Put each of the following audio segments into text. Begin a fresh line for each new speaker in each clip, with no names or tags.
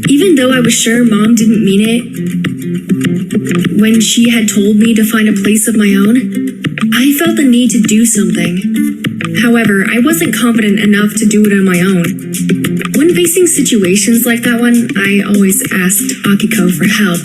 Even though I was sure Mom didn't mean it when she had told me to find a place of my own, I felt the need to do something. However, I wasn't confident enough to do it on my own. When facing situations like that one, I always asked Akiko for help.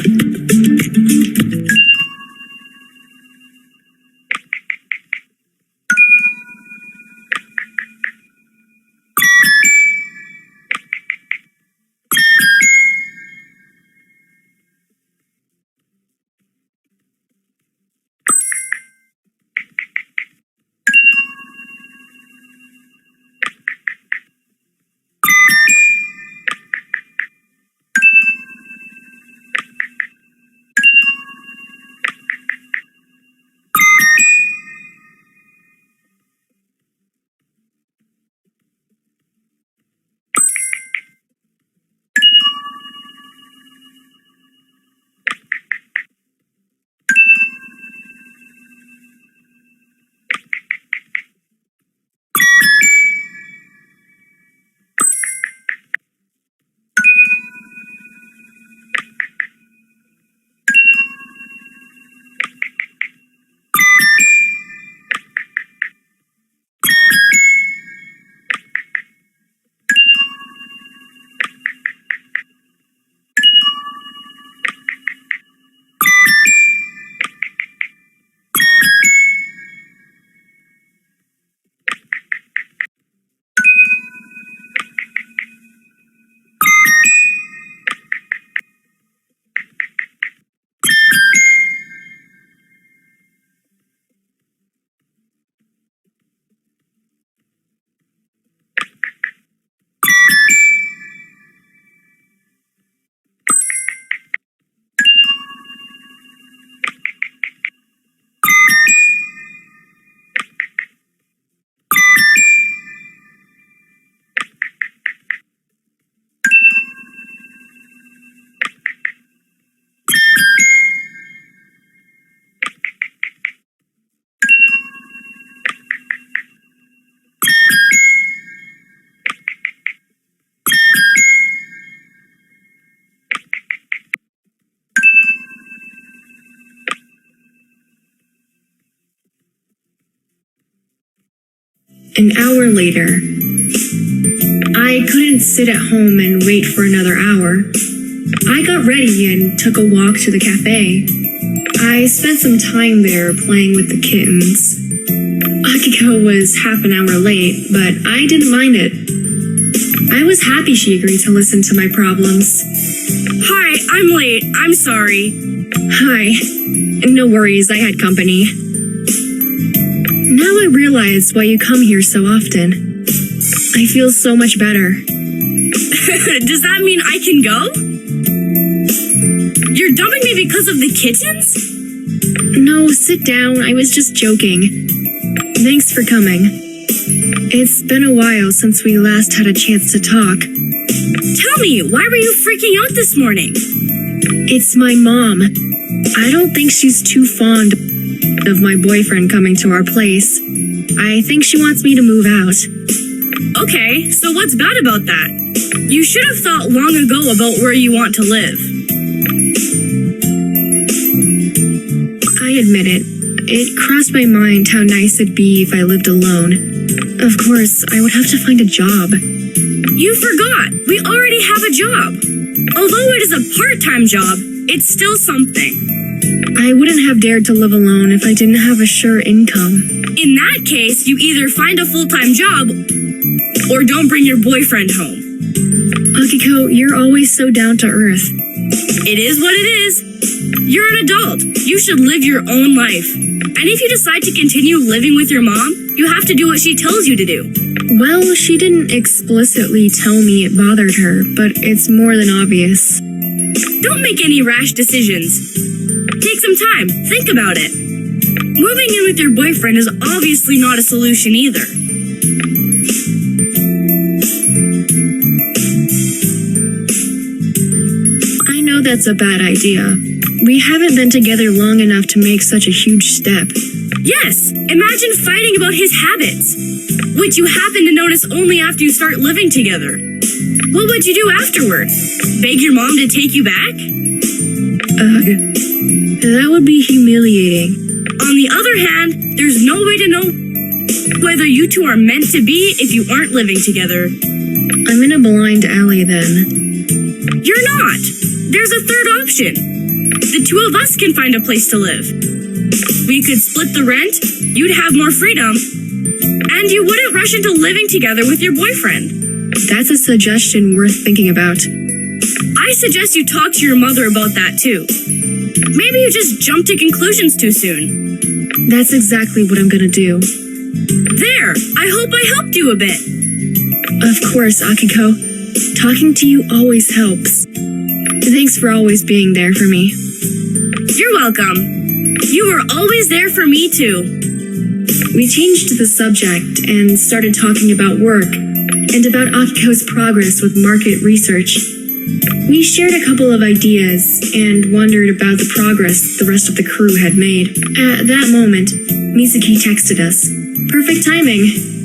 An hour later, I couldn't sit at home and wait for another hour. I got ready and took a walk to the cafe. I spent some time there playing with the kittens. Akiko was half an hour late, but I didn't mind it. I was happy she agreed to listen to my problems.
Hi, I'm late. I'm sorry.
Hi. No worries, I had company. Now I realize why you come here so often. I feel so much better.
Does that mean I can go? You're dumping me because of the kittens?
No, sit down. I was just joking. Thanks for coming. It's been a while since we last had a chance to talk.
Tell me, why were you freaking out this morning?
It's my mom. I don't think she's too fond of my boyfriend coming to our place. I think she wants me to move out.
Okay, so what's bad about that? You should have thought long ago about where you want to live.
I admit it. It crossed my mind how nice it'd be if I lived alone. Of course, I would have to find a job.
You forgot! We already have a job! Although it is a part-time job, it's still something.
I wouldn't have dared to live alone if I didn't have a sure income.
In that case, you either find a full-time job or don't bring your boyfriend home.
Akiko, you're always so down to earth.
It is what it is. You're an adult. You should live your own life. And if you decide to continue living with your mom, you have to do what she tells you to do.
Well, she didn't explicitly tell me it bothered her, but it's more than obvious.
Don't make any rash decisions. Take some time. Think about it. Moving in with your boyfriend is obviously not a solution either.
I know that's a bad idea. We haven't been together long enough to make such a huge step.
Yes! Imagine fighting about his habits. which you happen to notice only after you start living together. What would you do afterward? Beg your mom to take you back?
Ugh, that would be humiliating.
On the other hand, there's no way to know whether you two are meant to be if you aren't living together.
I'm in a blind alley then.
You're not. There's a third option. The two of us can find a place to live. We could split the rent, you'd have more freedom, and you wouldn't rush into living together with your boyfriend.
That's a suggestion worth thinking about.
I suggest you talk to your mother about that too. Maybe you just jumped to conclusions too soon.
That's exactly what I'm gonna do.
There! I hope I helped you a bit.
Of course, Akiko. Talking to you always helps. Thanks for always being there for me.
You're welcome. You were always there for me too.
We changed the subject and started talking about work and about Akiko's progress with market research. We shared a couple of ideas and wondered about the progress the rest of the crew had made. At that moment, Mizuki texted us. Perfect timing.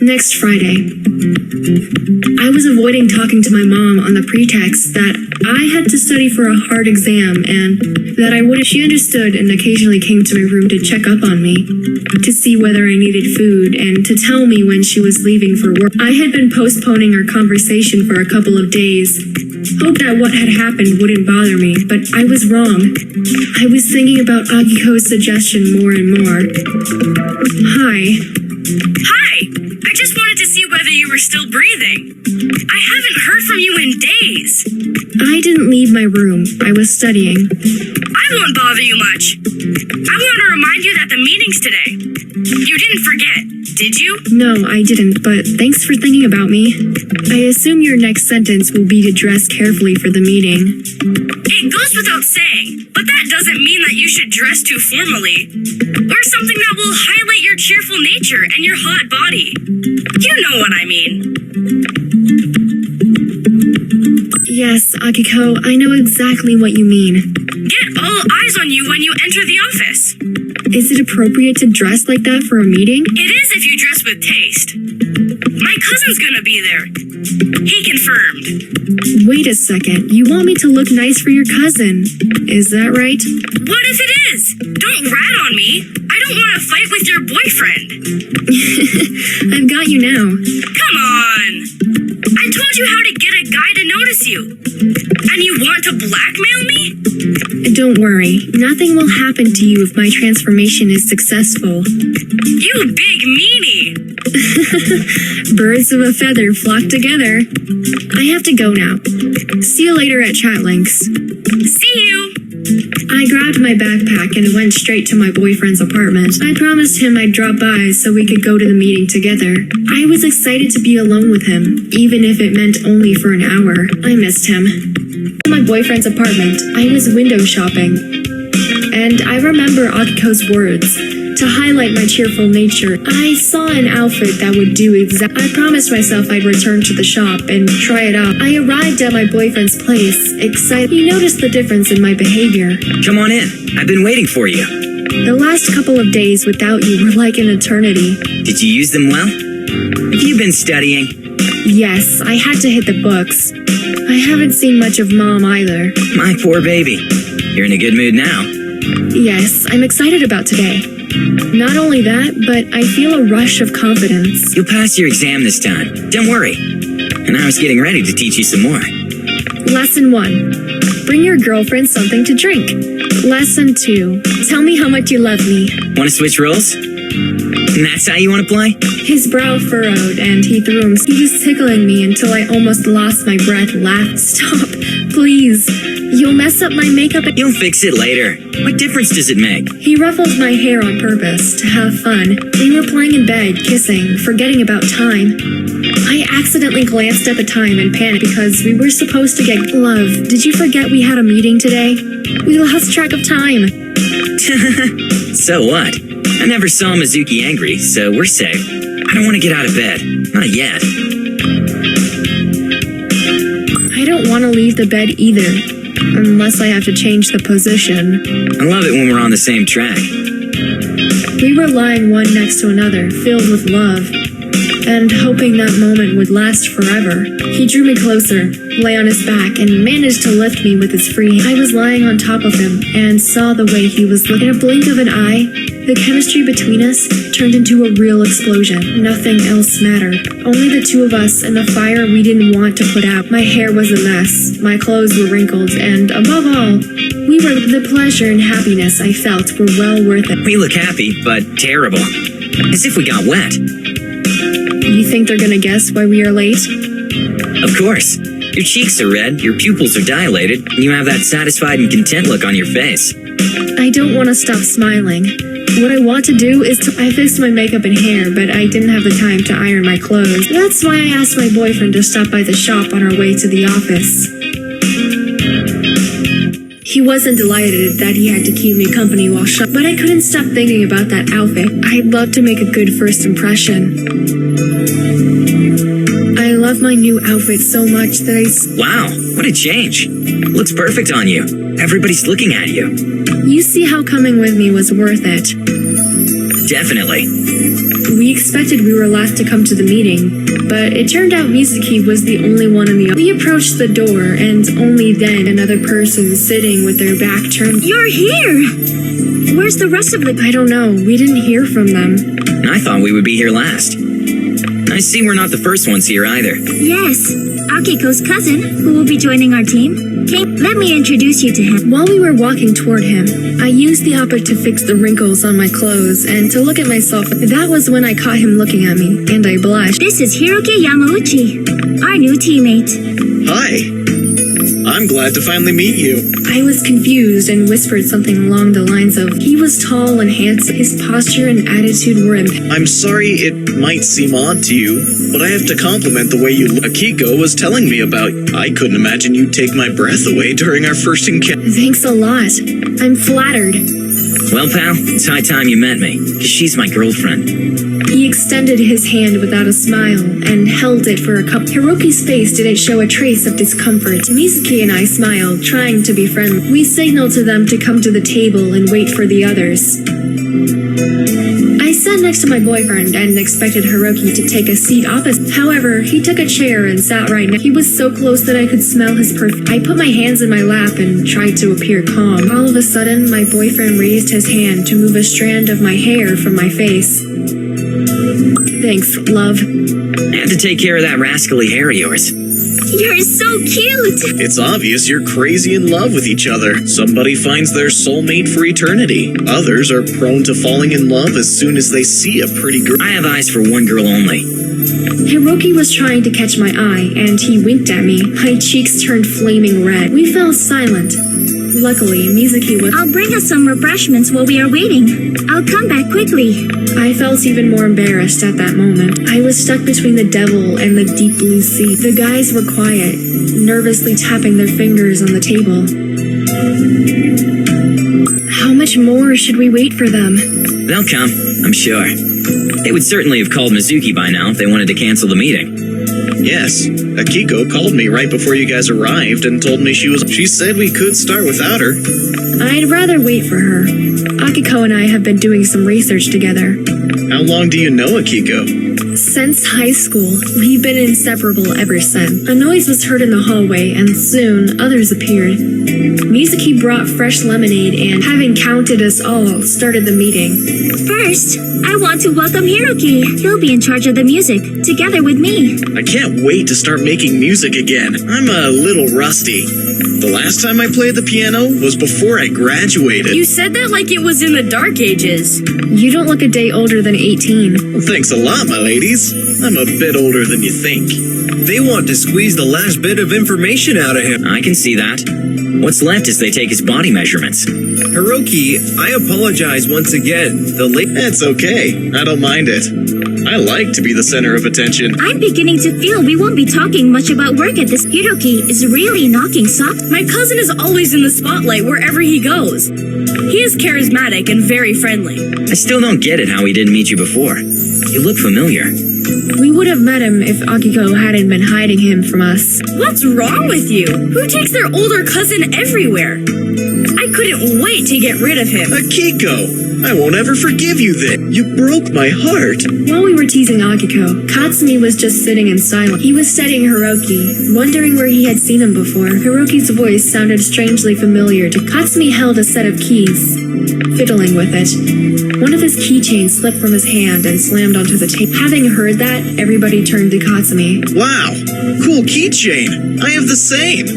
Next Friday. I was avoiding talking to my mom on the pretext that I had to study for a hard exam and that I would if she understood and occasionally came to my room to check up on me, to see whether I needed food, and to tell me when she was leaving for work. I had been postponing our conversation for a couple of days, hoped that what had happened wouldn't bother me, but I was wrong. I was thinking about Akiko's suggestion more and more. Hi.
Hi! I just wanted to see whether you were still breathing. I haven't heard from you in days.
I didn't leave my room. I was studying.
I won't bother you much. I want to remind you that the meeting's today. You didn't forget, did you?
No, I didn't, but thanks for thinking about me. I assume your next sentence will be to dress carefully for the meeting.
It goes without saying, but that doesn't mean that you should dress too formally. Wear something that will highlight your cheerful nature and your hot body. You know what I mean.
Yes, Akiko, I know exactly what you mean.
Get all eyes on you when you enter the office.
Is it appropriate to dress like that for a meeting?
It is if you dress with taste. My cousin's gonna be there. He confirmed.
Wait a second, you want me to look nice for your cousin, is that right?
What if it is? Don't rat on me. I don't want to fight with your boyfriend.
I've got you now.
Come on. I told you how to get a guy to notice you. And you want to blackmail me?
Don't worry, nothing will happen to you if my transformation is successful.
You big meanie.
Birds of a feather flock together. I have to go now. See you later at Chatlinx.
See you.
I grabbed my backpack and went straight to my boyfriend's apartment. I promised him I'd drop by so we could go to the meeting together. I was excited to be alone with him, even if it meant only for an hour. I missed him. In my boyfriend's apartment, I was window shopping. And I remember Akiko's words. To highlight my cheerful nature, I saw an outfit that would do I promised myself I'd return to the shop and try it out. I arrived at my boyfriend's place, excited. He noticed the difference in my behavior.
Come on in. I've been waiting for you.
The last couple of days without you were like an eternity.
Did you use them well? Have you been studying?
Yes, I had to hit the books. I haven't seen much of Mom either.
My poor baby. You're in a good mood now.
Yes, I'm excited about today. Not only that, but I feel a rush of confidence.
You'll pass your exam this time. Don't worry. And I was getting ready to teach you some more.
Lesson 1. Bring your girlfriend something to drink. Lesson 2. Tell me how much you love me.
Want to switch roles? And that's how you want to play?
His brow furrowed and he threw him. He was tickling me until I almost lost my breath. Laughed. Stop, please. You'll mess up my makeup.
You'll fix it later. What difference does it make?
He ruffled my hair on purpose to have fun. We were playing in bed, kissing, forgetting about time. I accidentally glanced at the time and panicked because we were supposed to get love. Did you forget we had a meeting today? We lost track of time.
So what? I never saw Mizuki angry, so we're safe. I don't want to get out of bed. Not yet.
I don't want to leave the bed either. Unless I have to change the position.
I love it when we're on the same track.
We were lying one next to another, filled with love, and hoping that moment would last forever. He drew me closer, lay on his back, and managed to lift me with his free hand. I was lying on top of him, and saw the way he was looking. In a blink of an eye, the chemistry between us turned into a real explosion. Nothing else mattered. Only the two of us and the fire we didn't want to put out. My hair was a mess, my clothes were wrinkled, and above all, the pleasure and happiness I felt were well worth it.
We look happy, but terrible. As if we got wet.
You think they're gonna guess why we are late?
Of course. Your cheeks are red, your pupils are dilated, and you have that satisfied and content look on your face.
I don't want to stop smiling. What I want to do is I fixed my makeup and hair, but I didn't have the time to iron my clothes. That's why I asked my boyfriend to stop by the shop on our way to the office. He wasn't delighted that he had to keep me company while shopping, but I couldn't stop thinking about that outfit. I'd love to make a good first impression. I love my new outfit so much that
Wow, what a change. Looks perfect on you. Everybody's looking at you.
You see how coming with me was worth it.
Definitely.
We expected we were last to come to the meeting, but it turned out Mizuki was the only one in the. We approached the door, and only then another person sitting with their back turned.
You're here! Where's the rest of the...
I don't know. We didn't hear from them.
I thought we would be here last. I see we're not the first ones here either.
Yes, Akiko's cousin, who will be joining our team. Let me introduce you to him.
While we were walking toward him, I used the opera to fix the wrinkles on my clothes and to look at myself. That was when I caught him looking at me, and I blushed.
This is Hiroki Yamauchi, our new teammate.
Hi. I'm glad to finally meet you.
I was confused and whispered something along the lines of, he was tall and handsome. His posture and attitude were
I'm sorry it might seem odd to you, but I have to compliment the way you look. Akiko was telling me about you. I couldn't imagine you'd take my breath away during our first encounter.
Thanks a lot. I'm flattered.
Well, pal, it's high time you met me, because she's my girlfriend.
He extended his hand without a smile and held it for a cup. Hiroki's face didn't show a trace of discomfort. Mizuki and I smiled, trying to be friendly. We signaled to them to come to the table and wait for the others. I sat next to my boyfriend and expected Hiroki to take a seat opposite. However, he took a chair and sat right next. He was so close that I could smell his perfume. I put my hands in my lap and tried to appear calm. All of a sudden, my boyfriend raised his hand to move a strand of my hair from my face. Thanks, love.
I had to take care of that rascally hair of yours.
You're so cute!
It's obvious you're crazy in love with each other. Somebody finds their soulmate for eternity. Others are prone to falling in love as soon as they see a pretty girl.
I have eyes for one girl only.
Hiroki was trying to catch my eye, and he winked at me. My cheeks turned flaming red. We fell silent. Luckily, Mizuki was—
I'll bring us some refreshments while we are waiting. I'll come back quickly.
I felt even more embarrassed at that moment. I was stuck between the devil and the deep blue sea. The guys were quiet, nervously tapping their fingers on the table. How much more should we wait for them?
They'll come, I'm sure. They would certainly have called Mizuki by now if they wanted to cancel the meeting.
Yes, Akiko called me right before you guys arrived and told me she said we could start without her.
I'd rather wait for her. Akiko and I have been doing some research together.
How long do you know Akiko?
Since high school. We've been inseparable ever since. A noise was heard in the hallway, and soon others appeared. Mizuki brought fresh lemonade and, having counted us all, started the meeting.
First, I want to welcome Hiroki. He'll be in charge of the music, together with me.
I can't wait to start making music again. I'm a little rusty. The last time I played the piano was before I graduated.
You said that like it was in the dark ages.
You don't look a day older than 18.
Well, thanks a lot, my ladies. I'm a bit older than you think.
They want to squeeze the last bit of information out of him.
I can see that. What's left is they take his body measurements.
Hiroki, I apologize once again.
It's okay. I don't mind it. I like to be the center of attention.
I'm beginning to feel we won't be talking much about work at this. Hiroki is really knocking socks.
My cousin is always in the spotlight wherever he goes. He is charismatic and very friendly.
I still don't get it how he didn't meet you before. You look familiar.
We would have met him if Akiko hadn't been hiding him from us.
What's wrong with you? Who takes their older cousin everywhere? I couldn't wait to get rid of him.
Akiko, I won't ever forgive you then. You broke my heart.
While we were teasing Akiko, Katsumi was just sitting in silence. He was studying Hiroki, wondering where he had seen him before. Hiroki's voice sounded strangely familiar to Katsumi. Held a set of keys, fiddling with it. One of his keychains slipped from his hand and slammed onto the table. Having heard that, everybody turned to Katsumi.
Wow, cool keychain. I have the same.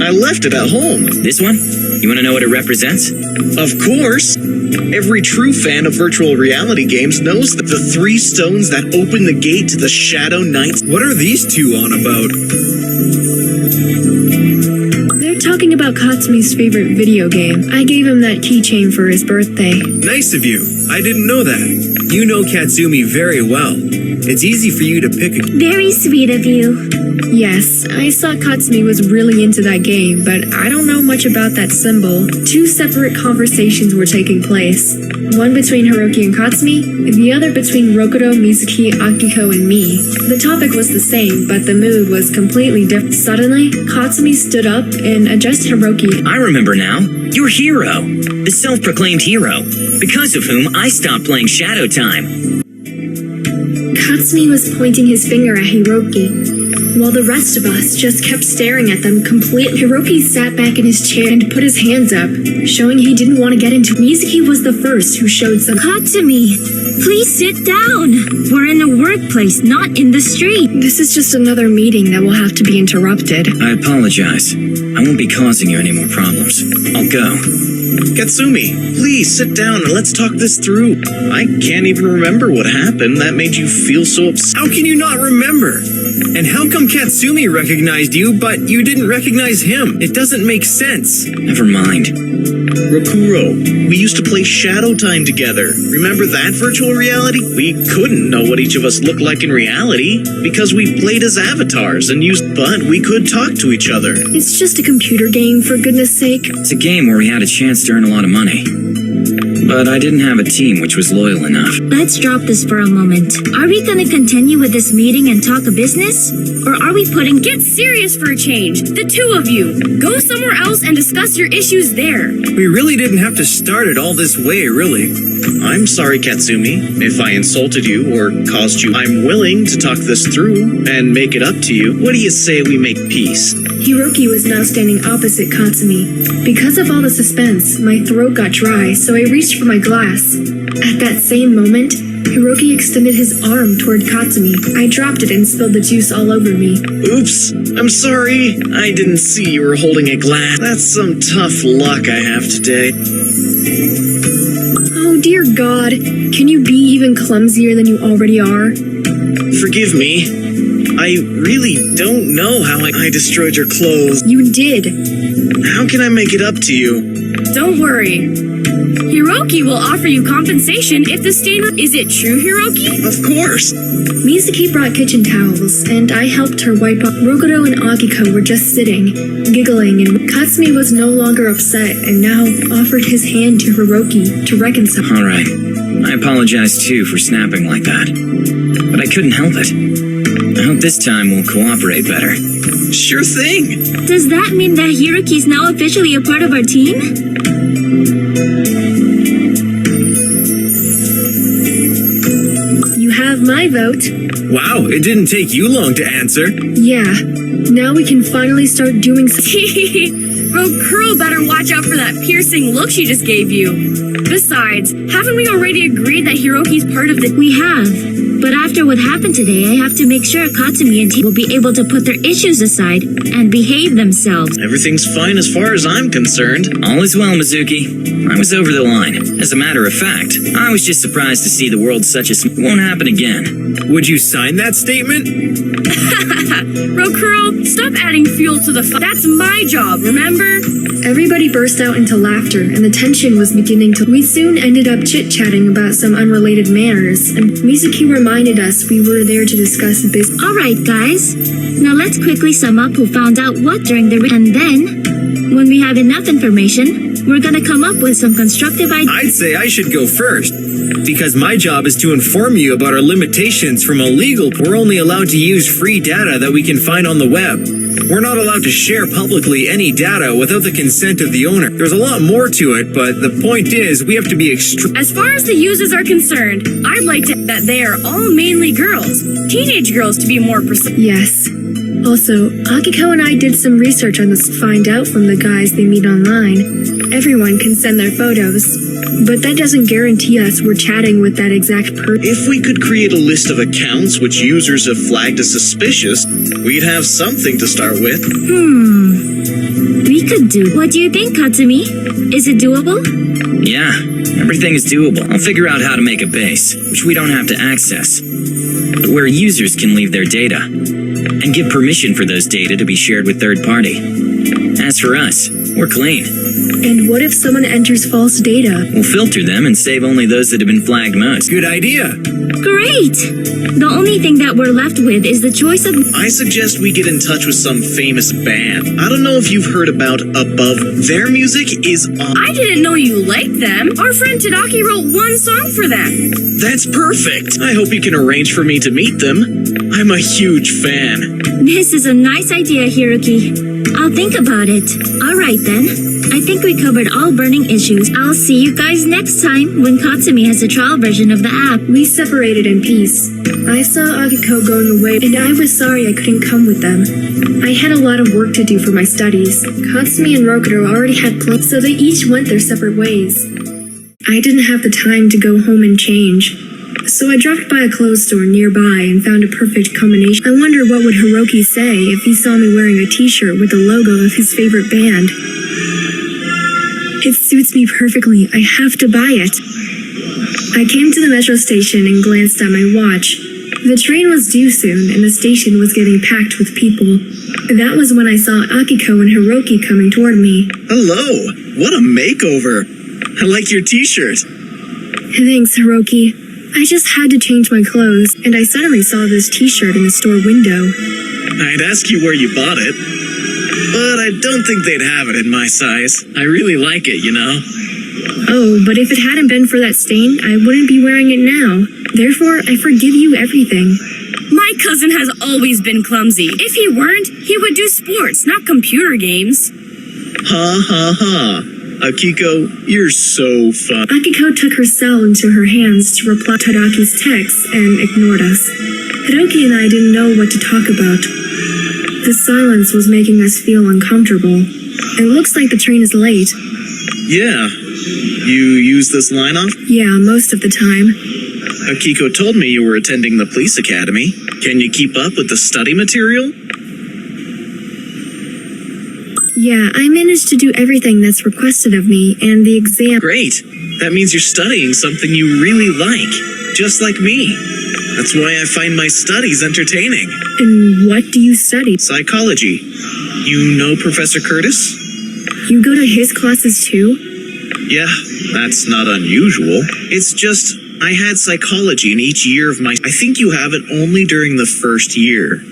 I left it at home.
This one? You want to know what it represents?
Of course. Every true fan of virtual reality games knows that the 3 stones that open the gate to the Shadow Knights.
What are these two on about?
They're talking about Katsumi's favorite video game. I gave him that keychain for his birthday.
Nice of you. I didn't know that. You know Katsumi very well. It's easy for you to pick a...
Very sweet of you.
Yes, I saw Katsumi was really into that game, but I don't know much about that symbol. 2 separate conversations were taking place. One between Hiroki and Katsumi, the other between Rokudo, Mizuki, Akiko, and me. The topic was the same, but the mood was completely different. Suddenly, Katsumi stood up and addressed Hiroki.
I remember now. You're Hero, the self-proclaimed hero, because of whom I stopped playing Shadow Time.
Katsumi was pointing his finger at Hiroki, while the rest of us just kept staring at them completely. Hiroki sat back in his chair and put his hands up, showing he didn't want to get into. Mizuki was the first who showed some.
Katsumi, please sit down. We're in a workplace, not in the street.
This is just another meeting that will have to be interrupted.
I apologize. I won't be causing you any more problems. I'll go.
Katsumi, please sit down and let's talk this through. I can't even remember what happened that made you feel so upset.
How can you not remember? And how come Katsumi recognized you, but you didn't recognize him? It doesn't make sense.
Never mind.
Rokuro, we used to play Shadow Time together. Remember that virtual reality? We couldn't know what each of us looked like in reality because we played as avatars and but we could talk to each other.
It's just a computer game, for goodness sake.
It's a game where we had a chance to earn a lot of money. But I didn't have a team which was loyal enough.
Let's drop this for a moment. Are we gonna continue with this meeting and talk a business? Or are we putting...
Get serious for a change. The two of you. Go somewhere else and discuss your issues there.
We really didn't have to start it all this way, really.
I'm sorry, Katsumi, if I insulted you or caused you. I'm willing to talk this through and make it up to you. What do you say we make peace?
Hiroki was now standing opposite Katsumi. Because of all the suspense, my throat got dry, so I reached for my glass. At that same moment, Hiroki extended his arm toward Katsumi. I dropped it and spilled the juice all over me.
Oops, I'm sorry. I didn't see you were holding a glass. That's some tough luck I have today.
Oh dear God, can you be even clumsier than you already are?
Forgive me. I really don't know how I destroyed your clothes.
You did.
How can I make it up to you?
Don't worry. Hiroki will offer you compensation if the stain... Is it true, Hiroki?
Of course.
Mizuki brought kitchen towels, and I helped her wipe off. Rokuro and Akiko were just sitting, giggling, and Katsumi was no longer upset and now offered his hand to Hiroki to reconcile.
Alright. I apologize too for snapping like that. But I couldn't help it. I hope this time we'll cooperate better.
Sure thing.
Does that mean that Hiroki's now officially a part of our team?
You have my vote.
Wow, it didn't take you long to answer.
Yeah. Now we can finally start doing
Rokuro better watch out for that piercing look she just gave you. Besides, haven't we already agreed that Hiroki's part of the...
We have. But after what happened today, I have to make sure Katsumi and T will be able to put their issues aside and behave themselves.
Everything's fine as far as I'm concerned.
All is well, Mizuki. I was over the line. As a matter of fact, I was just surprised to see the world such as won't happen again.
Would you sign that statement?
Rokuro, stop adding fuel to the fire. That's my job, remember?
Everybody burst out into laughter, and the tension was beginning to... We soon ended up chit-chatting about some unrelated matters, and Mizuki reminded us we were there to discuss business.
Alright, guys. Now let's quickly sum up who found out what during the... And then, when we have enough information, we're gonna come up with some constructive ideas.
I'd say I should go first, because my job is to inform you about our limitations from a legal... We're only allowed to use free data that we can find on the web. We're not allowed to share publicly any data without the consent of the owner. There's a lot more to it, but the point is we have to be
As far as the users are concerned, I'd like to that they are all mainly girls. Teenage girls, to be more precise.
Yes. Also, Akiko and I did some research on this. Find out from the guys they meet online. Everyone can send their photos, but that doesn't guarantee us we're chatting with that exact person.
If we could create a list of accounts which users have flagged as suspicious, we'd have something to start with.
We could do... What do you think, Katsumi? Is it doable?
Yeah, everything is doable. I'll figure out how to make a base, which we don't have to access, but where users can leave their data, and give permission for those data to be shared with third party. As for us, we're clean.
And what if someone enters false data?
We'll filter them and save only those that have been flagged most.
Good idea.
Great! The only thing that we're left with is the choice of...
I suggest we get in touch with some famous band. I don't know if you've heard about Above. Their music is on...
I didn't know you liked them. Our friend Tadaki wrote one song for them.
That's perfect. I hope you can arrange for me to meet them. I'm a huge fan.
This is a nice idea, Hiroki. I'll think about it. Alright then. I think we covered all burning issues. I'll see you guys next time when Katsumi has a trial version of the app.
We separated in peace. I saw Akiko going away, and I was sorry I couldn't come with them. I had a lot of work to do for my studies. Katsumi and Rokuto already had plans, so they each went their separate ways. I didn't have the time to go home and change, so I dropped by a clothes store nearby and found a perfect combination. I wonder what would Hiroki say if he saw me wearing a t-shirt with the logo of his favorite band. It suits me perfectly. I have to buy it. I came to the metro station and glanced at my watch. The train was due soon, and the station was getting packed with people. That was when I saw Akiko and Hiroki coming toward me.
Hello! What a makeover! I like your t-shirt.
Thanks, Hiroki. I just had to change my clothes, and I suddenly saw this t-shirt in the store window.
I'd ask you where you bought it, but I don't think they'd have it in my size. I really like it, you know?
Oh, but if it hadn't been for that stain, I wouldn't be wearing it now. Therefore, I forgive you everything.
My cousin has always been clumsy. If he weren't, he would do sports, not computer games.
Ha ha ha. Akiko, you're so fun.
Akiko took her cell into her hands to reply to Tadaki's texts and ignored us. Hiroki and I didn't know what to talk about. The silence was making us feel uncomfortable. It looks like the train is late.
Yeah. You use this line off?
Yeah, most of the time.
Akiko told me you were attending the police academy. Can you keep up with the study material?
Yeah, I managed to do everything that's requested of me, and the exam—
Great. That means you're studying something you really like. Just like me. That's why I find my studies entertaining.
And what do you study?
Psychology. You know Professor Curtis?
You go to his classes too?
Yeah, that's not unusual. It's just, I had psychology in each year of my— I think you have it only during the first year.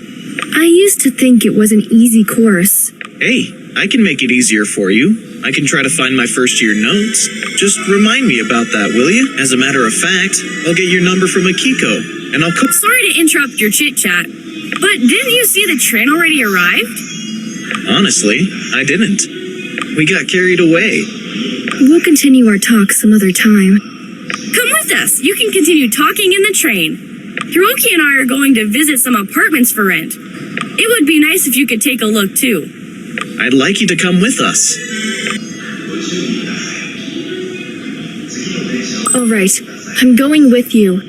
I used to think it was an easy course.
Hey, I can make it easier for you. I can try to find my first year notes. Just remind me about that, will you? As a matter of fact, I'll get your number from Akiko, and I'll
Sorry to interrupt your chit-chat, but didn't you see the train already arrived?
Honestly, I didn't. We got carried away.
We'll continue our talk some other time.
Come with us. You can continue talking in the train. Hiroki and I are going to visit some apartments for rent. It would be nice if you could take a look too.
I'd like you to come with us.
Alright, I'm going with you.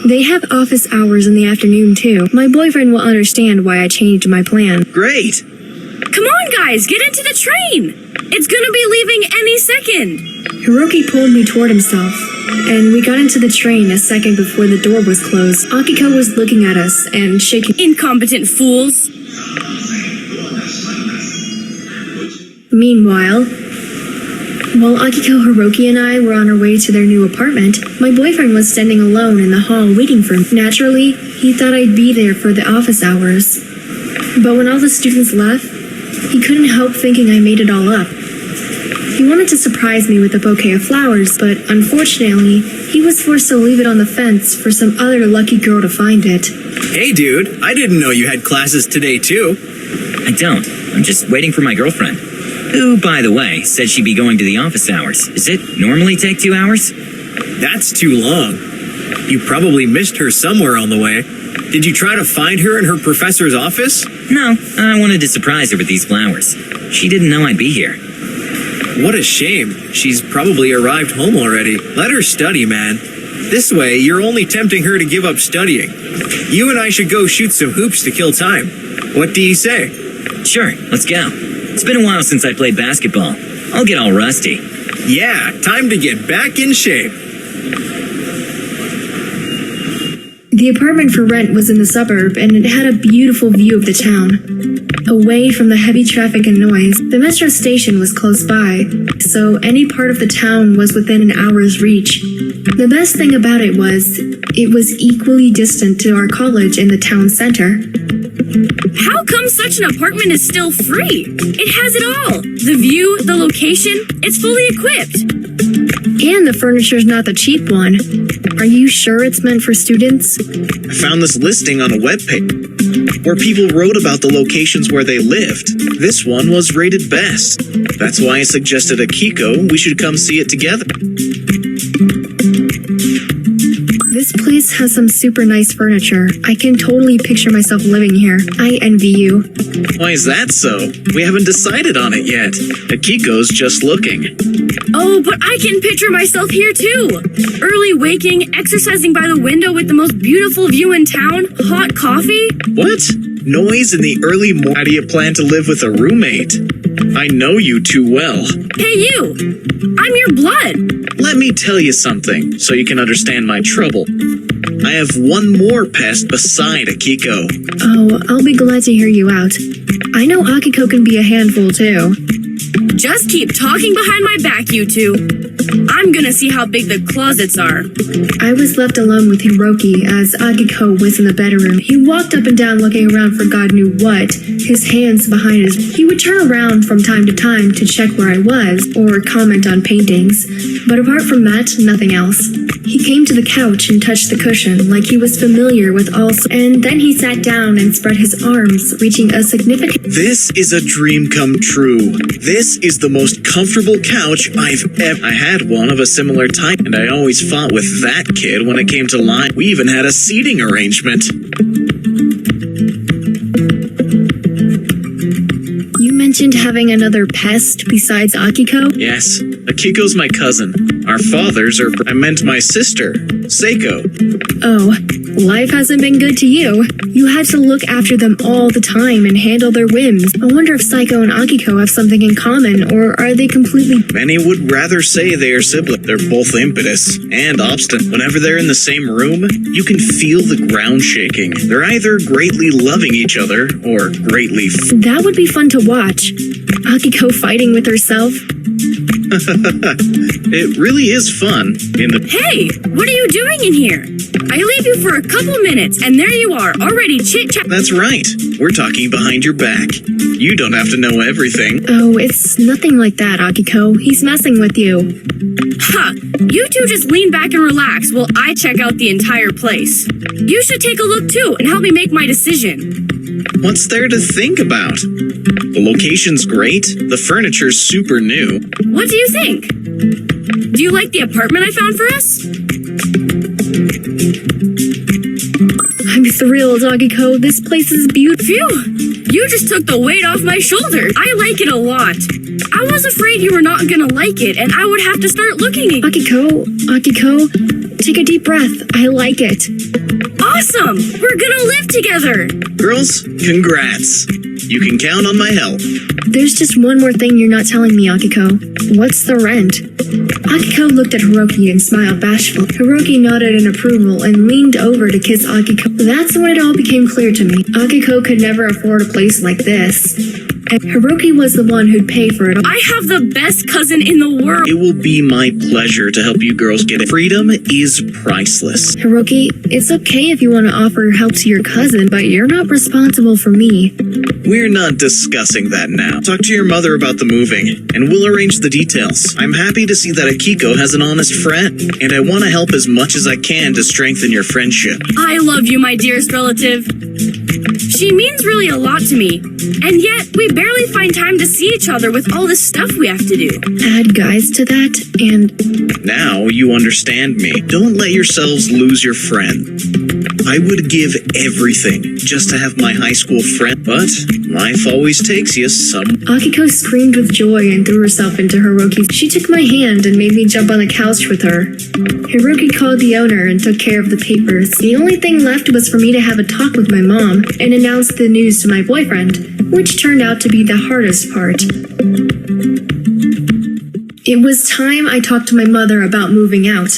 They have office hours in the afternoon too. My boyfriend will understand why I changed my plan.
Great!
Come on, guys, get into the train. It's gonna be leaving any second.
Hiroki pulled me toward himself, and we got into the train a second before the door was closed. Akiko was looking at us and shaking.
Incompetent fools.
Meanwhile, while Akiko, Hiroki, and I were on our way to their new apartment, my boyfriend was standing alone in the hall waiting for me. Naturally, he thought I'd be there for the office hours. But when all the students left, he couldn't help thinking I made it all up. He wanted to surprise me with a bouquet of flowers, but unfortunately, he was forced to leave it on the fence for some other lucky girl to find it.
Hey dude, I didn't know you had classes today too.
I don't. I'm just waiting for my girlfriend. Who, by the way, said she'd be going to the office hours. Does it normally take 2 hours?
That's too long. You probably missed her somewhere on the way. Did you try to find her in her professor's office?
No, I wanted to surprise her with these flowers. She didn't know I'd be here.
What a shame. She's probably arrived home already. Let her study, man. This way, you're only tempting her to give up studying. You and I should go shoot some hoops to kill time. What do you say?
Sure, let's go. It's been a while since I played basketball. I'll get all rusty.
Yeah, time to get back in shape.
The apartment for rent was in the suburb, and it had a beautiful view of the town. Away from the heavy traffic and noise, the metro station was close by, so any part of the town was within an hour's reach. The best thing about it was equally distant to our college in the town center.
How come such an apartment is still free? It has it all. The view, the location, it's fully equipped.
And the furniture's not the cheap one. Are you sure it's meant for students?
I found this listing on a webpage. where people wrote about the locations where they lived. This one was rated best. That's why I suggested Akiko we should come see it together.
This place has some super nice furniture. I can totally picture myself living here. I envy you.
Why is that so? We haven't decided on it yet. Akiko's just looking.
Oh, but I can picture myself here too. Early waking, exercising by the window with the most beautiful view in town, hot coffee.
What? Noise in the early morning? How do you plan to live with a roommate? I know you too well.
Hey you! I'm your blood!
Let me tell you something, so you can understand my trouble. I have one more pest beside Akiko.
Oh, I'll be glad to hear you out. I know Akiko can be a handful too.
Just keep talking behind my back, you two. I'm gonna see how big the closets are.
I was left alone with Hiroki as Akiko was in the bedroom. He walked up and down looking around for God knew what, his hands behind his... He would turn around from time to time to check where I was or comment on paintings, but apart from that, nothing else. He came to the couch and touched the cushion like he was familiar with all... And then he sat down and spread his arms, reaching a significant...
This is a dream come true. This is the most comfortable couch I've ever... I had one of a similar type, and I always fought with that kid when it came to lying. We even had a seating arrangement.
You mentioned having another pest besides Akiko?
Yes, Akiko's my cousin. Our fathers are... I meant my sister, Seiko.
Oh, life hasn't been good to you. You had to look after them all the time and handle their whims. I wonder if Saiko and Akiko have something in common, or are they completely...
Many would rather say they are siblings. They're both impetus and obstinate. Whenever they're in the same room, you can feel the ground shaking. They're either greatly loving each other, or greatly...
That would be fun to watch. Akiko fighting with herself.
It really is fun.
Hey, what are you doing in here? I leave you for a couple minutes, and there you are, already chit-chat.
That's right. We're talking behind your back. You don't have to know everything.
Oh, it's nothing like that, Akiko. He's messing with you.
Ha! You two just lean back and relax while I check out the entire place. You should take a look too and help me make my decision.
What's there to think about? The location's great. The furniture's super new.
What do you think? Do you like the apartment I found for us?
I'm thrilled, Akiko. This place is beautiful.
Phew! You just took the weight off my shoulder. I like it a lot. I was afraid you were not gonna like it and I would have to start looking at
Akiko, take a deep breath. I like it.
Awesome! We're gonna live together!
Girls, congrats. You can count on my help.
There's just one more thing you're not telling me, Akiko. What's the rent? Akiko looked at Hiroki and smiled bashfully. Hiroki nodded in approval and leaned over to kiss Akiko. That's when it all became clear to me. Akiko could never afford a place like this. And Hiroki was the one who'd pay for it all.
I have the best cousin in the world!
It will be my pleasure to help you girls get it. Freedom is priceless.
Hiroki, it's okay if you want to offer help to your cousin, but you're not responsible for me.
We're not discussing that now. Talk to your mother about the moving, and we'll arrange the details. I'm happy to see that Akiko has an honest friend, and I want to help as much as I can to strengthen your friendship.
I love you, my dearest relative. She means really a lot to me, and yet we barely find time to see each other with all this stuff we have to do.
Add guys to that, and...
Now you understand me. Don't let yourselves lose your friend. I would give everything just to have my high school friend, but life always takes you some...
Akiko screamed with joy and threw herself into Hiroki. She took my hand and made me jump on the couch with her. Hiroki called the owner and took care of the papers. The only thing left was for me to have a talk with my mom and announce the news to my boyfriend, which turned out to be the hardest part. It was time I talked to my mother about moving out.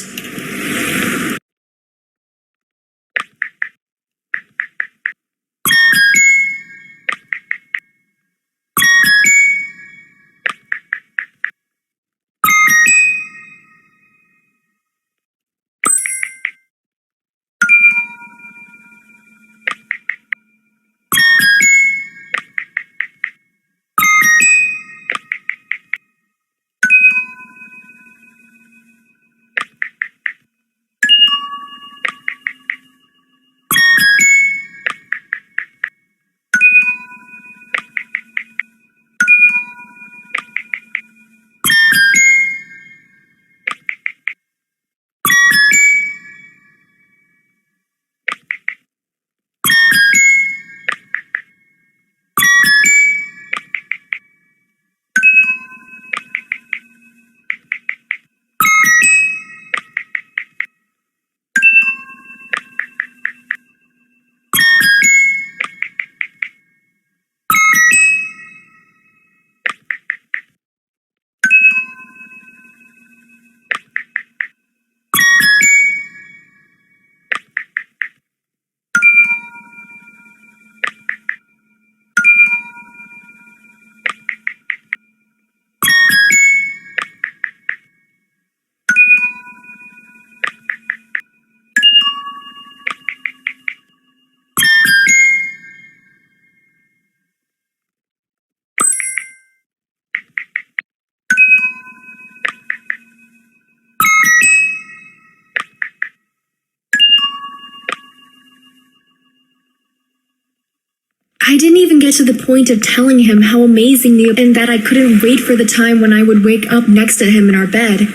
I didn't even get to the point of telling him how amazing and that I couldn't wait for the time when I would wake up next to him in our bed.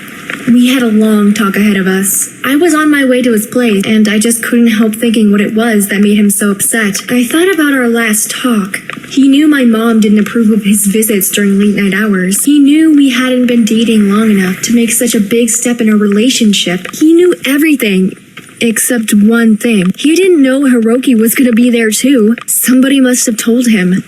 We had a long talk ahead of us. I was on my way to his place, and I just couldn't help thinking what it was that made him so upset. I thought about our last talk. He knew my mom didn't approve of his visits during late night hours. He knew we hadn't been dating long enough to make such a big step in a relationship. He knew everything. Except one thing. He didn't know Hiroki was gonna be there too. Somebody must have told him.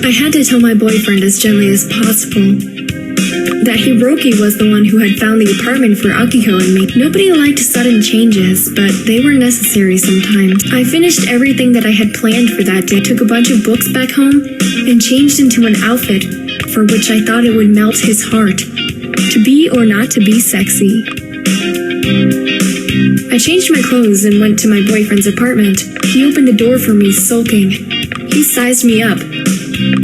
I had to tell my boyfriend as gently as possible that Hiroki was the one who had found the apartment for Akiko and me. Nobody liked sudden changes, but they were necessary sometimes. I finished everything that I had planned for that day, took a bunch of books back home, and changed into an outfit for which I thought it would melt his heart. To be or not to be sexy. I changed my clothes and went to my boyfriend's apartment. He opened the door for me, sulking. He sized me up.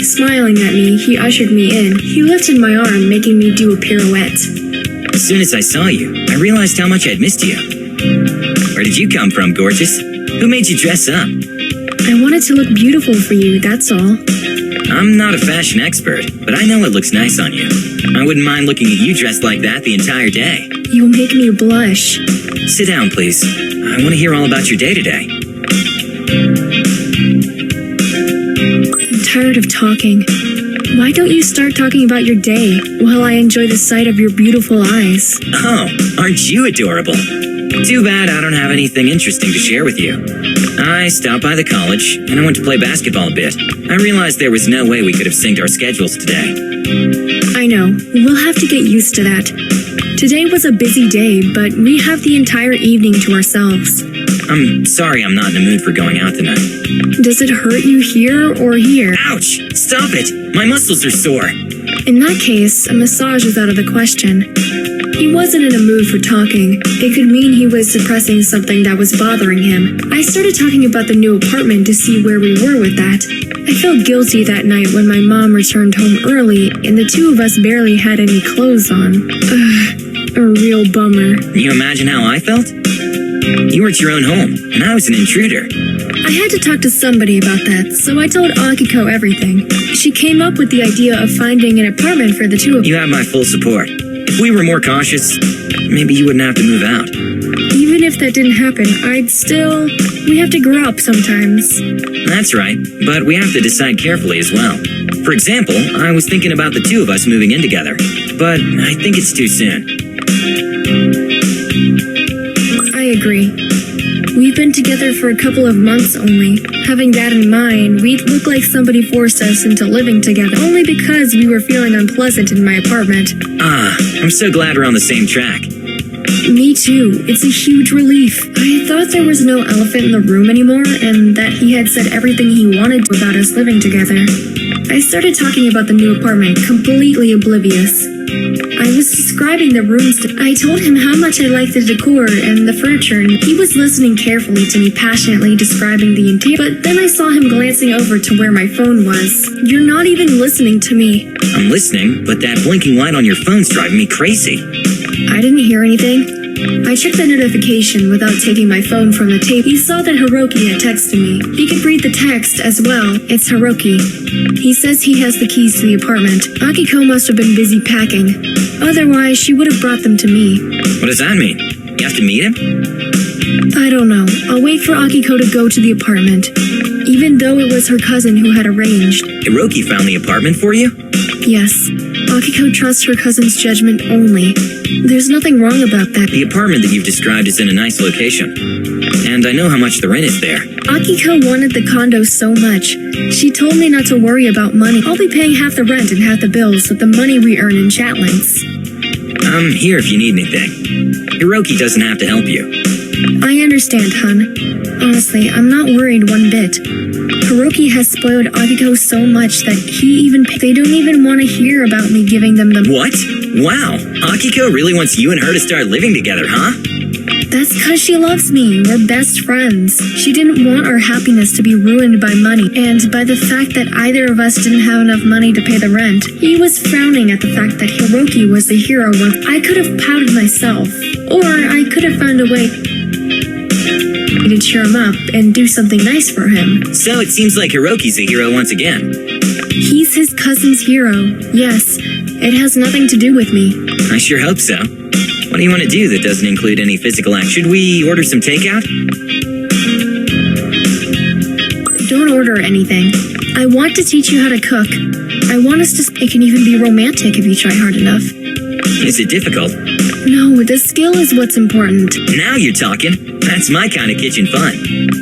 Smiling at me, he ushered me in. He lifted my arm, making me do a pirouette.
As soon as I saw you, I realized how much I'd missed you. Where did you come from, gorgeous? Who made you dress up?
I wanted to look beautiful for you, that's all.
I'm not a fashion expert, but I know it looks nice on you. I wouldn't mind looking at you dressed like that the entire day.
You'll make me blush.
Sit down, please. I want to hear all about your day today.
I'm tired of talking. Why don't you start talking about your day while I enjoy the sight of your beautiful eyes?
Oh, aren't you adorable? Too bad I don't have anything interesting to share with you. I stopped by the college, and I went to play basketball a bit. I realized there was no way we could have synced our schedules today.
I know. We'll have to get used to that. Today was a busy day, but we have the entire evening to ourselves.
I'm sorry I'm not in the mood for going out tonight.
Does it hurt you here or here?
Ouch! Stop it! My muscles are sore.
In that case, a massage is out of the question. He wasn't in a mood for talking. It could mean he was suppressing something that was bothering him. I started talking about the new apartment to see where we were with that. I felt guilty that night when my mom returned home early and the two of us barely had any clothes on. A real bummer.
Can you imagine how I felt? You were at your own home, and I was an intruder.
I had to talk to somebody about that, so I told Akiko everything. She came up with the idea of finding an apartment for the two of us.
You have my full support. If we were more cautious, maybe you wouldn't have to move out.
Even if that didn't happen, we have to grow up sometimes.
That's right, but we have to decide carefully as well. For example, I was thinking about the two of us moving in together, but I think it's too soon.
I agree. We've been together for a couple of months only. Having that in mind, we'd look like somebody forced us into living together only because we were feeling unpleasant in my apartment.
I'm so glad we're on the same track.
Me too. It's a huge relief. I thought there was no elephant in the room anymore and that he had said everything he wanted to about us living together. I started talking about the new apartment, completely oblivious. I was describing the rooms. I told him how much I liked the decor and the furniture, and he was listening carefully to me, passionately describing the interior. But then I saw him glancing over to where my phone was. You're not even listening to me.
I'm listening, but that blinking light on your phone's driving me crazy.
I didn't hear anything. I checked the notification without taking my phone from the tape. He saw that Hiroki had texted me. He could read the text as well. It's Hiroki. He says he has the keys to the apartment. Akiko must have been busy packing. Otherwise, she would have brought them to me.
What does that mean? You have to meet him?
I don't know. I'll wait for Akiko to go to the apartment. Even though it was her cousin who had arranged.
Hiroki found the apartment for you?
Yes. Akiko trusts her cousin's judgment only. There's nothing wrong about that.
The apartment that you've described is in a nice location. And I know how much the rent is there.
Akiko wanted the condo so much. She told me not to worry about money. I'll be paying half the rent and half the bills with the money we earn in Chatlinx.
I'm here if you need anything. Hiroki doesn't have to help you.
I understand, hun. Honestly, I'm not worried one bit. Hiroki has spoiled Akiko so much that they don't even want to hear about me giving them the—
What? Wow, Akiko really wants you and her to start living together, huh?
That's because she loves me. We're best friends. She didn't want our happiness to be ruined by money, and by the fact that either of us didn't have enough money to pay the rent. He was frowning at the fact that Hiroki was the hero once. I could have pouted myself, or I could have found a way to cheer him up and do something nice for him.
So it seems like Hiroki's a hero once again.
He's his cousin's hero. Yes, it has nothing to do with me.
I sure hope so. What do you want to do that doesn't include any physical act? Should we order some takeout?
Don't order anything. I want to teach you how to cook. I want us to... It can even be romantic if you try hard enough.
Is it difficult?
No, the skill is what's important.
Now you're talking. That's my kind of kitchen fun.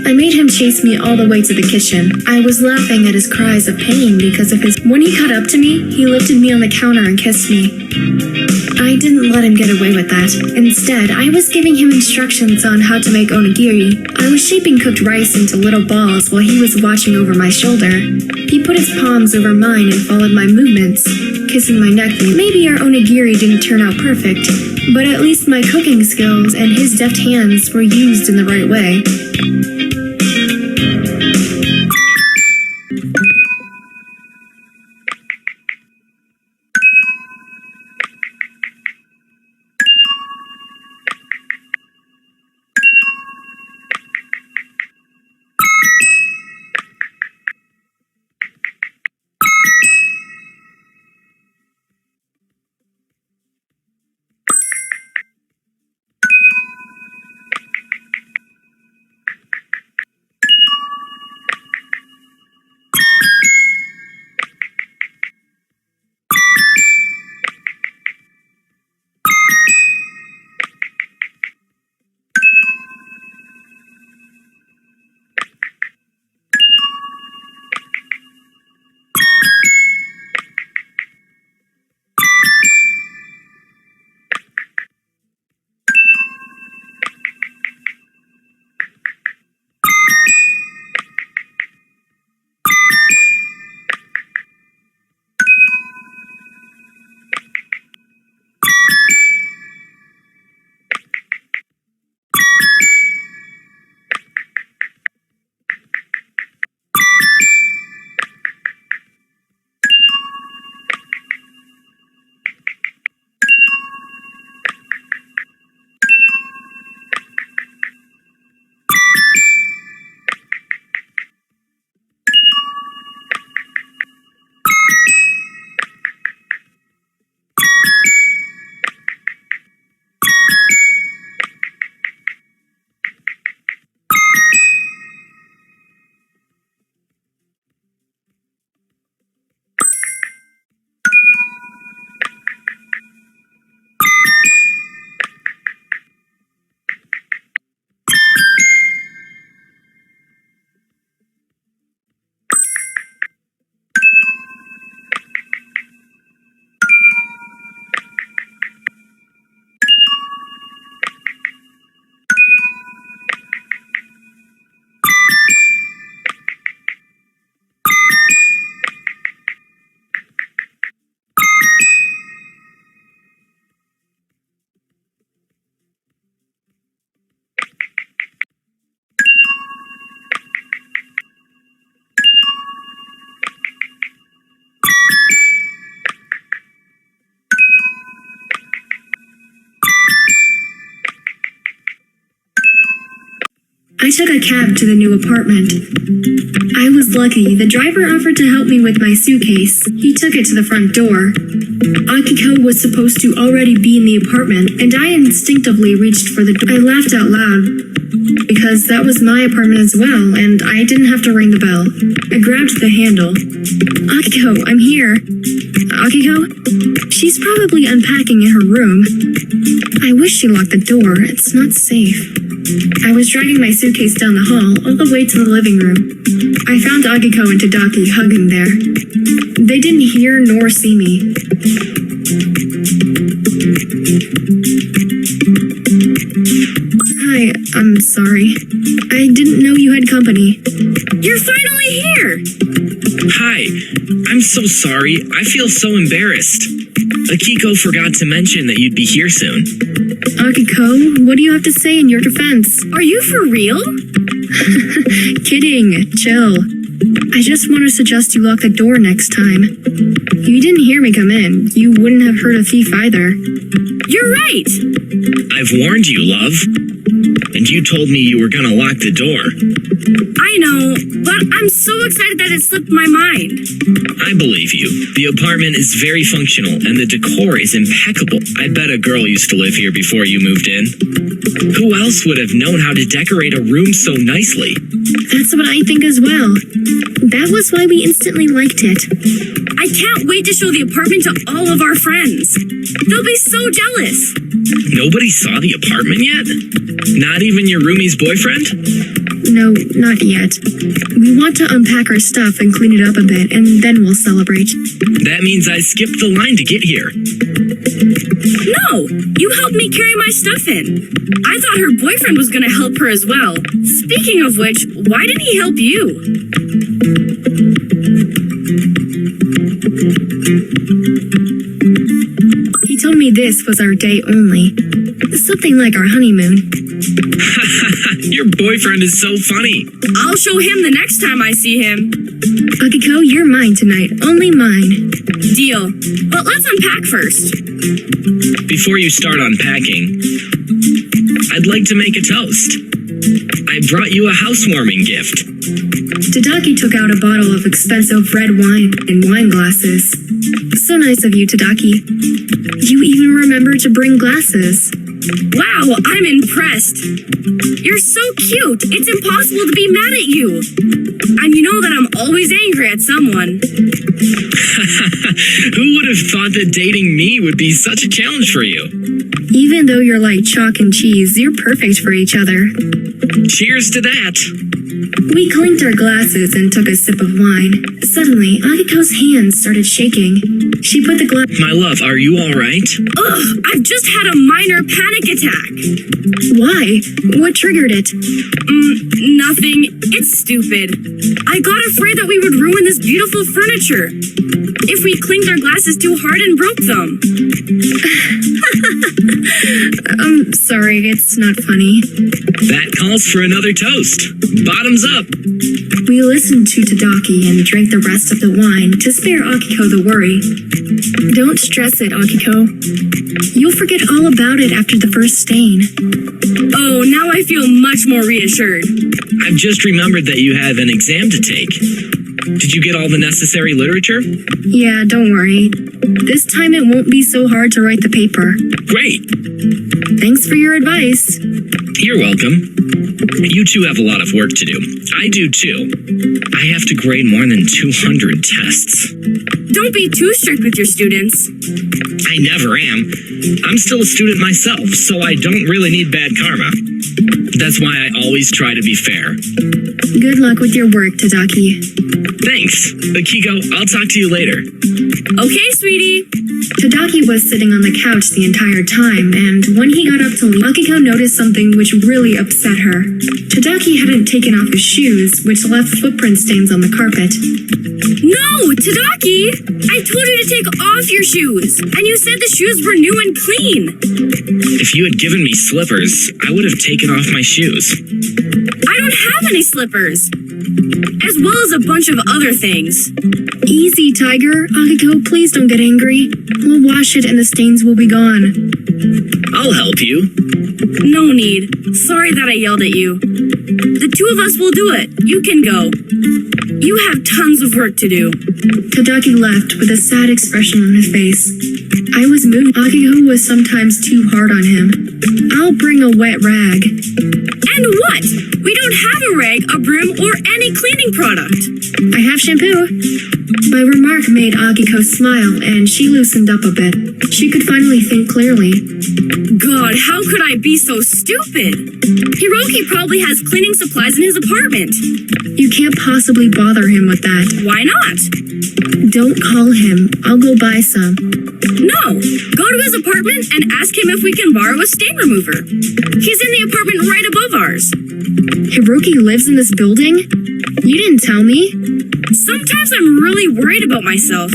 I made him chase me all the way to the kitchen. I was laughing at his cries of pain because of his... When he caught up to me, he lifted me on the counter and kissed me. I didn't let him get away with that. Instead, I was giving him instructions on how to make onigiri. I was shaping cooked rice into little balls while he was watching over my shoulder. He put his palms over mine and followed my movements, kissing my neck. Maybe our onigiri didn't turn out perfect, but at least my cooking skills and his deft hands were used in the right way. I took a cab to the new apartment. I was lucky. The driver offered to help me with my suitcase. He took it to the front door. Akiko was supposed to already be in the apartment, and I instinctively reached for the door. I laughed out loud, because that was my apartment as well, and I didn't have to ring the bell. I grabbed the handle. Akiko, I'm here. Akiko? She's probably unpacking in her room. I wish she locked the door. It's not safe. I was dragging my suitcase down the hall, all the way to the living room. I found Akiko and Tadaki hugging there. They didn't hear nor see me. Hi, I'm sorry. I didn't know you had company.
You're finally here!
Hi, I'm so sorry. I feel so embarrassed.
Akiko forgot to mention that you'd be here soon.
Akiko, what do you have to say in your defense?
Are you for real?
Kidding, chill. I just want to suggest you lock the door next time. You didn't hear me come in. You wouldn't have heard a thief either.
You're right.
I've warned you, love. And you told me you were gonna lock the door.
I know, but I'm so excited that it slipped my mind.
I believe you. The apartment is very functional and the decor is impeccable. I bet a girl used to live here before you moved in. Who else would have known how to decorate a room so nicely?
That's what I think as well. That was why we instantly liked it.
I can't wait to show the apartment to all of our friends. They'll be so jealous.
Nobody saw the apartment yet? Not even your roomie's boyfriend?
No, not yet. We want to unpack our stuff and clean it up a bit, and then we'll celebrate.
That means I skipped the line to get here.
No, you helped me carry my stuff in. I thought her boyfriend was gonna help her as well. Speaking of which, why didn't he help you?
He told me this was our day only. Something like our honeymoon.
Your boyfriend is so funny.
I'll show him the next time I see him.
Akiko, you're mine tonight. Only mine.
Deal. But let's unpack first.
Before you start unpacking, I'd like to make a toast. I brought you a housewarming gift.
Tadaki took out a bottle of expensive red wine and wine glasses. So nice of you, Tadaki. You even remembered to bring glasses.
Wow, I'm impressed. You're so cute. It's impossible to be mad at you. And you know that I'm always angry at someone.
Who would have thought that dating me would be such a challenge for you?
Even though you're like chalk and cheese, you're perfect for each other.
Cheers to that.
We clinked our glasses and took a sip of wine. Suddenly, Akiko's hands started shaking. She put the glass...
My love, are you alright?
Ugh, I've just had a minor panic attack.
Why? What triggered it?
Nothing. It's stupid. I got afraid that we would ruin this beautiful furniture. If we clinked our glasses too hard and broke them.
I'm sorry, it's not funny.
That calls for another toast. Bottoms up.
We listened to Tadaki and drank the rest of the wine to spare Akiko the worry. Don't stress it, Akiko. You'll forget all about it after the first stain.
Oh, now I feel much more reassured.
I've just remembered that you have an exam to take. Did you get all the necessary literature?
Yeah, don't worry. This time it won't be so hard to write the paper.
Great.
Thanks for your advice.
You're welcome. You two have a lot of work to do. I do too. I have to grade more than 200 tests.
Don't be too strict with your students.
I never am. I'm still a student myself, so I don't really need bad karma. That's why I always try to be fair.
Good luck with your work, Tadaki.
Thanks. Akiko, I'll talk to you later.
Okay, sweetie.
Tadaki was sitting on the couch the entire time, and when he got up to leave, Akiko noticed something which really upset her. Tadaki hadn't taken off his shoes, which left footprint stains on the carpet.
No, Tadaki! I told you to take off your shoes, and you said the shoes were new and clean.
If you had given me slippers, I would have taken off my shoes.
I don't have any slippers, as well as a bunch of other things.
Easy, Tiger. Akiko, please don't get angry. We'll wash it and the stains will be gone.
I'll help you.
No need. Sorry that I yelled at you. The two of us will do it. You can go. You have tons of work to do.
Tadaki left with a sad expression on his face. I was moved. Akiko was sometimes too hard on him. I'll bring a wet rag.
And what? We don't have a rag, a broom, or any cleaning product.
I have shampoo. My remark made Akiko smile, and she loosened up a bit. She could finally think clearly.
God, how could I be so stupid? Hiroki probably has cleaning supplies in his apartment.
You can't possibly bother him with that.
Why not?
Don't call him. I'll go buy some.
No, go to his apartment and ask him if we can borrow a stain remover. He's in the apartment right above ours.
Hiroki lives in this building? You didn't tell me.
Sometimes I'm really worried about myself.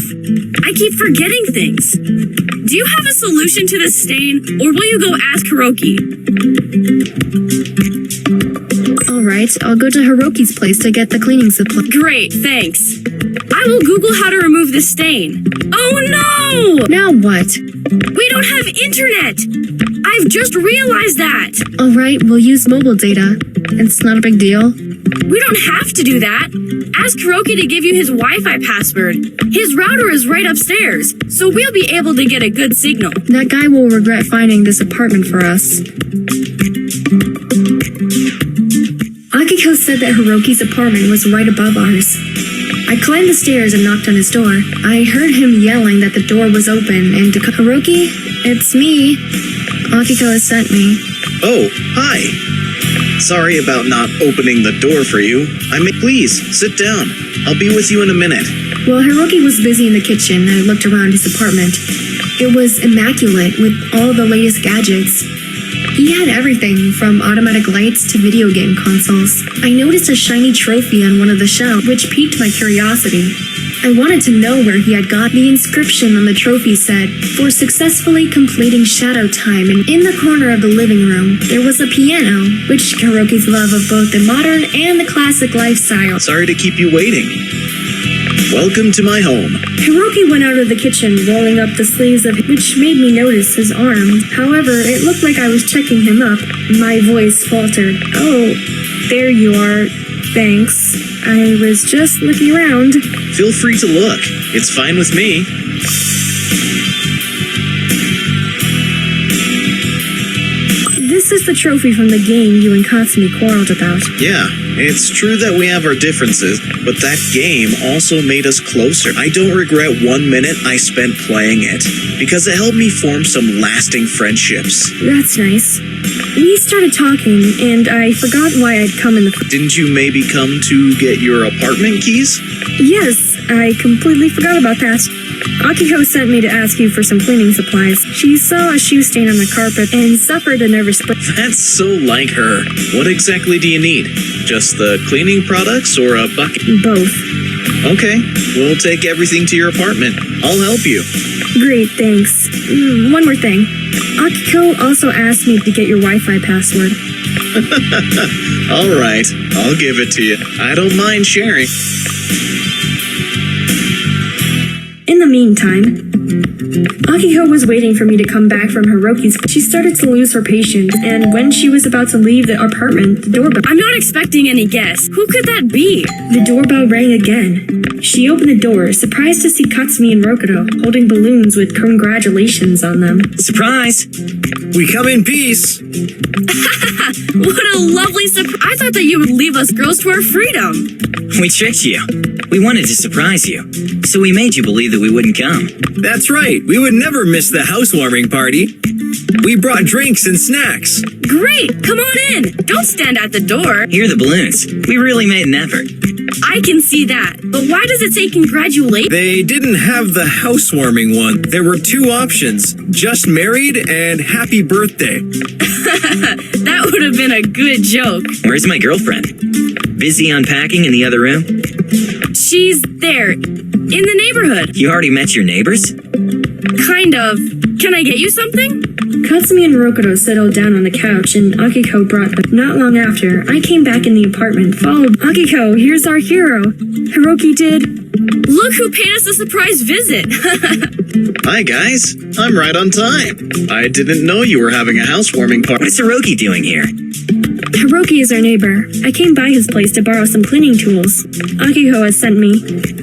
I keep forgetting things. Do you have a solution to this stain, or will you go ask Hiroki?
Alright, I'll go to Hiroki's place to get the cleaning supply.
Great, thanks. I will Google how to remove this stain. Oh no!
Now what?
We don't have internet! I've just realized that!
Alright, we'll use mobile data. It's not a big deal.
We don't have to do that. Ask Hiroki to give you his Wi-Fi password. His router is right upstairs, so we'll be able to get a good signal.
That guy will regret finding this apartment for us. Akiko said that Hiroki's apartment was right above ours. I climbed the stairs and knocked on his door. I heard him yelling that the door was open and Hiroki, it's me. Akiko has sent me.
Oh, hi. Sorry about not opening the door for you. Please, sit down. I'll be with you in a minute.
While Hiroki was busy in the kitchen, I looked around his apartment. It was immaculate with all the latest gadgets. He had everything from automatic lights to video game consoles. I noticed a shiny trophy on one of the shelves, which piqued my curiosity. I wanted to know where he had got the inscription on the trophy said, "For successfully completing shadow time," and in the corner of the living room, there was a piano, which Hiroki's love of both the modern and the classic lifestyle.
Sorry to keep you waiting. Welcome to my home.
Hiroki went out of the kitchen, rolling up the sleeves of which made me notice his arm. However, it looked like I was checking him up. My voice faltered. Oh, there you are. Thanks. I was just looking around.
Feel free to look. It's fine with me.
This is the trophy from the game you and Katsumi quarreled about.
Yeah, it's true that we have our differences, but that game also made us closer. I don't regret 1 minute I spent playing it, because it helped me form some lasting friendships.
That's nice. We started talking, and I forgot why I'd come in the...
Didn't you maybe come to get your apartment keys?
Yes, I completely forgot about that. Akiko sent me to ask you for some cleaning supplies. She saw a shoe stain on the carpet and suffered a nervous break.
That's so like her. What exactly do you need? Just the cleaning products or a bucket?
Both.
Okay, we'll take everything to your apartment. I'll help you.
Great, thanks. One more thing. Akiko also asked me to get your Wi-Fi password.
All right, I'll give it to you. I don't mind sharing.
In the meantime, Akiko was waiting for me to come back from Hiroki's. She started to lose her patience, and when she was about to leave the apartment, the doorbell...
I'm not expecting any guests. Who could that be?
The doorbell rang again. She opened the door, surprised to see Katsumi and Rokuto holding balloons with congratulations on them.
Surprise!
We come in peace.
What a lovely surprise. I thought that you would leave us girls to our freedom.
We tricked you. We wanted to surprise you, so we made you believe that we wouldn't come.
That's right. We would never miss the housewarming party. We brought drinks and snacks.
Great, come on in. Don't stand at the door.
Here are the balloons. We really made an effort.
I can see that, but why does it say congratulations?
They didn't have the housewarming one. There were two options, just married and happy birthday.
That would have been a good joke.
Where's my girlfriend? Busy unpacking in the other room?
She's there, in the neighborhood.
You already met your neighbors?
Kind of. Can I get you something?
Katsumi and Rokuto settled down on the couch, and Akiko brought them. Not long after, I came back in the apartment, followed... Akiko, here's our hero. Hiroki did...
Look who paid us a surprise visit.
Hi, guys. I'm right on time. I didn't know you were having a housewarming party.
What is Hiroki doing here?
Hiroki is our neighbor. I came by his place to borrow some cleaning tools. Akiko has sent me.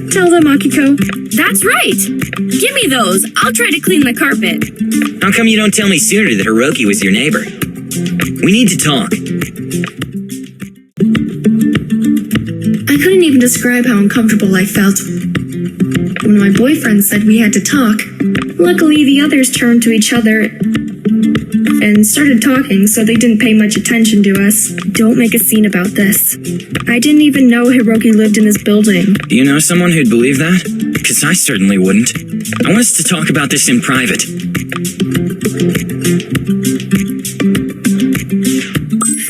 Tell them, Akiko.
That's right. Give me those. I'll try to clean the carpet.
How come you don't tell me sooner that Hiroki was your neighbor? We need to talk.
I couldn't even describe how uncomfortable I felt when my boyfriend said we had to talk. Luckily, the others turned to each other and started talking, so they didn't pay much attention to us. Don't make a scene about this. I didn't even know Hiroki lived in this building.
Do you know someone who'd believe that? Because I certainly wouldn't. I want us to talk about this in private.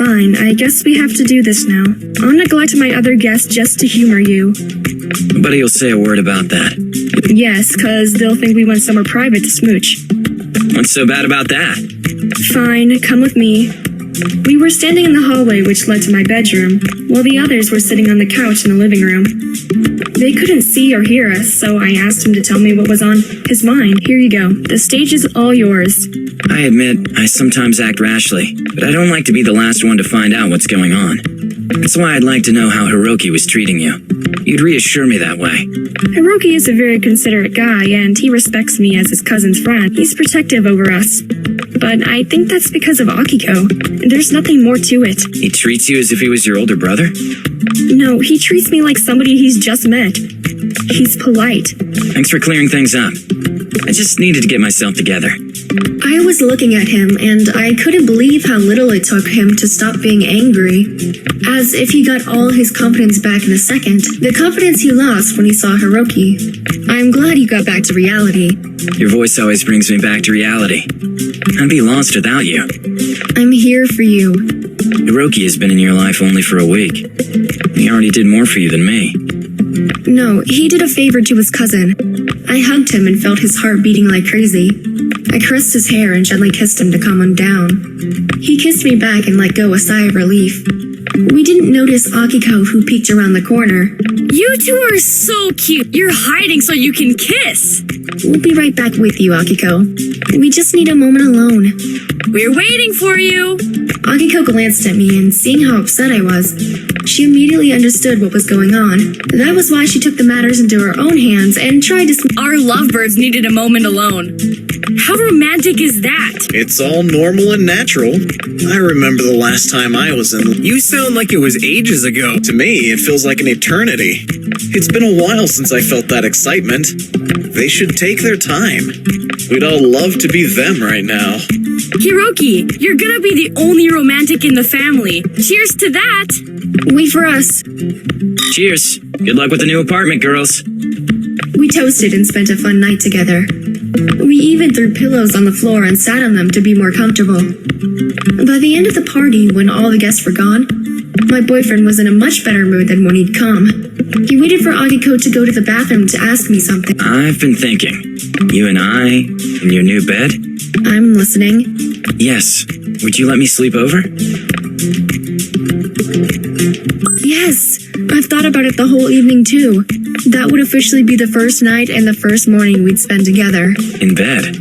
Fine, I guess we have to do this now. I'll neglect my other guests just to humor you.
Nobody will say a word about that.
Yes, 'cause they'll think we went somewhere private to smooch.
What's so bad about that?
Fine, come with me. We were standing in the hallway which led to my bedroom, while the others were sitting on the couch in the living room. They couldn't see or hear us, so I asked him to tell me what was on his mind. Here you go. The stage is all yours.
I admit, I sometimes act rashly, but I don't like to be the last one to find out what's going on. That's why I'd like to know how Hiroki was treating you. You'd reassure me that way.
Hiroki is a very considerate guy, and he respects me as his cousin's friend. He's protective over us. But I think that's because of Akiko. There's nothing more to it.
He treats you as if he was your older brother?
No, he treats me like somebody he's just met. He's polite.
Thanks for clearing things up. I just needed to get myself together.
I was looking at him, and I couldn't believe how little it took him to stop being angry. As if he got all his confidence back in a second. The confidence he lost when he saw Hiroki. I'm glad you got back to reality.
Your voice always brings me back to reality. I'd be lost without you.
I'm here for you.
Hiroki has been in your life only for a week. He already did more for you than me.
No, he did a favor to his cousin. I hugged him and felt his heart beating like crazy. I caressed his hair and gently kissed him to calm him down. He kissed me back and let go a sigh of relief. We didn't notice Akiko, who peeked around the corner.
You two are so cute. You're hiding so you can kiss.
We'll be right back with you, Akiko. We just need a moment alone.
We're waiting for you.
Akiko glanced at me, and seeing how upset I was, she immediately understood what was going on. That was why she took the matters into her own hands and tried to...
Our lovebirds needed a moment alone. How romantic is that?
It's all normal and natural. I remember the last time I was in...
You sound like it was ages ago.
To me, it feels like an eternity. It's been a while since I felt that excitement. They should take their time. We'd all love to be them right now.
Hiroki, you're gonna be the only romantic in the family. Cheers to that.
Wait for us.
Cheers. Good luck with the new apartment, girls.
We toasted and spent a fun night together. We even threw pillows on the floor and sat on them to be more comfortable. By the end of the party, when all the guests were gone, my boyfriend was in a much better mood than when he'd come. He waited for Akiko to go to the bathroom to ask me something.
I've been thinking. You and I, in your new bed?
I'm listening.
Yes. Would you let me sleep over?
Yes, I've thought about it the whole evening too. That would officially be the first night and the first morning we'd spend together.
In bed?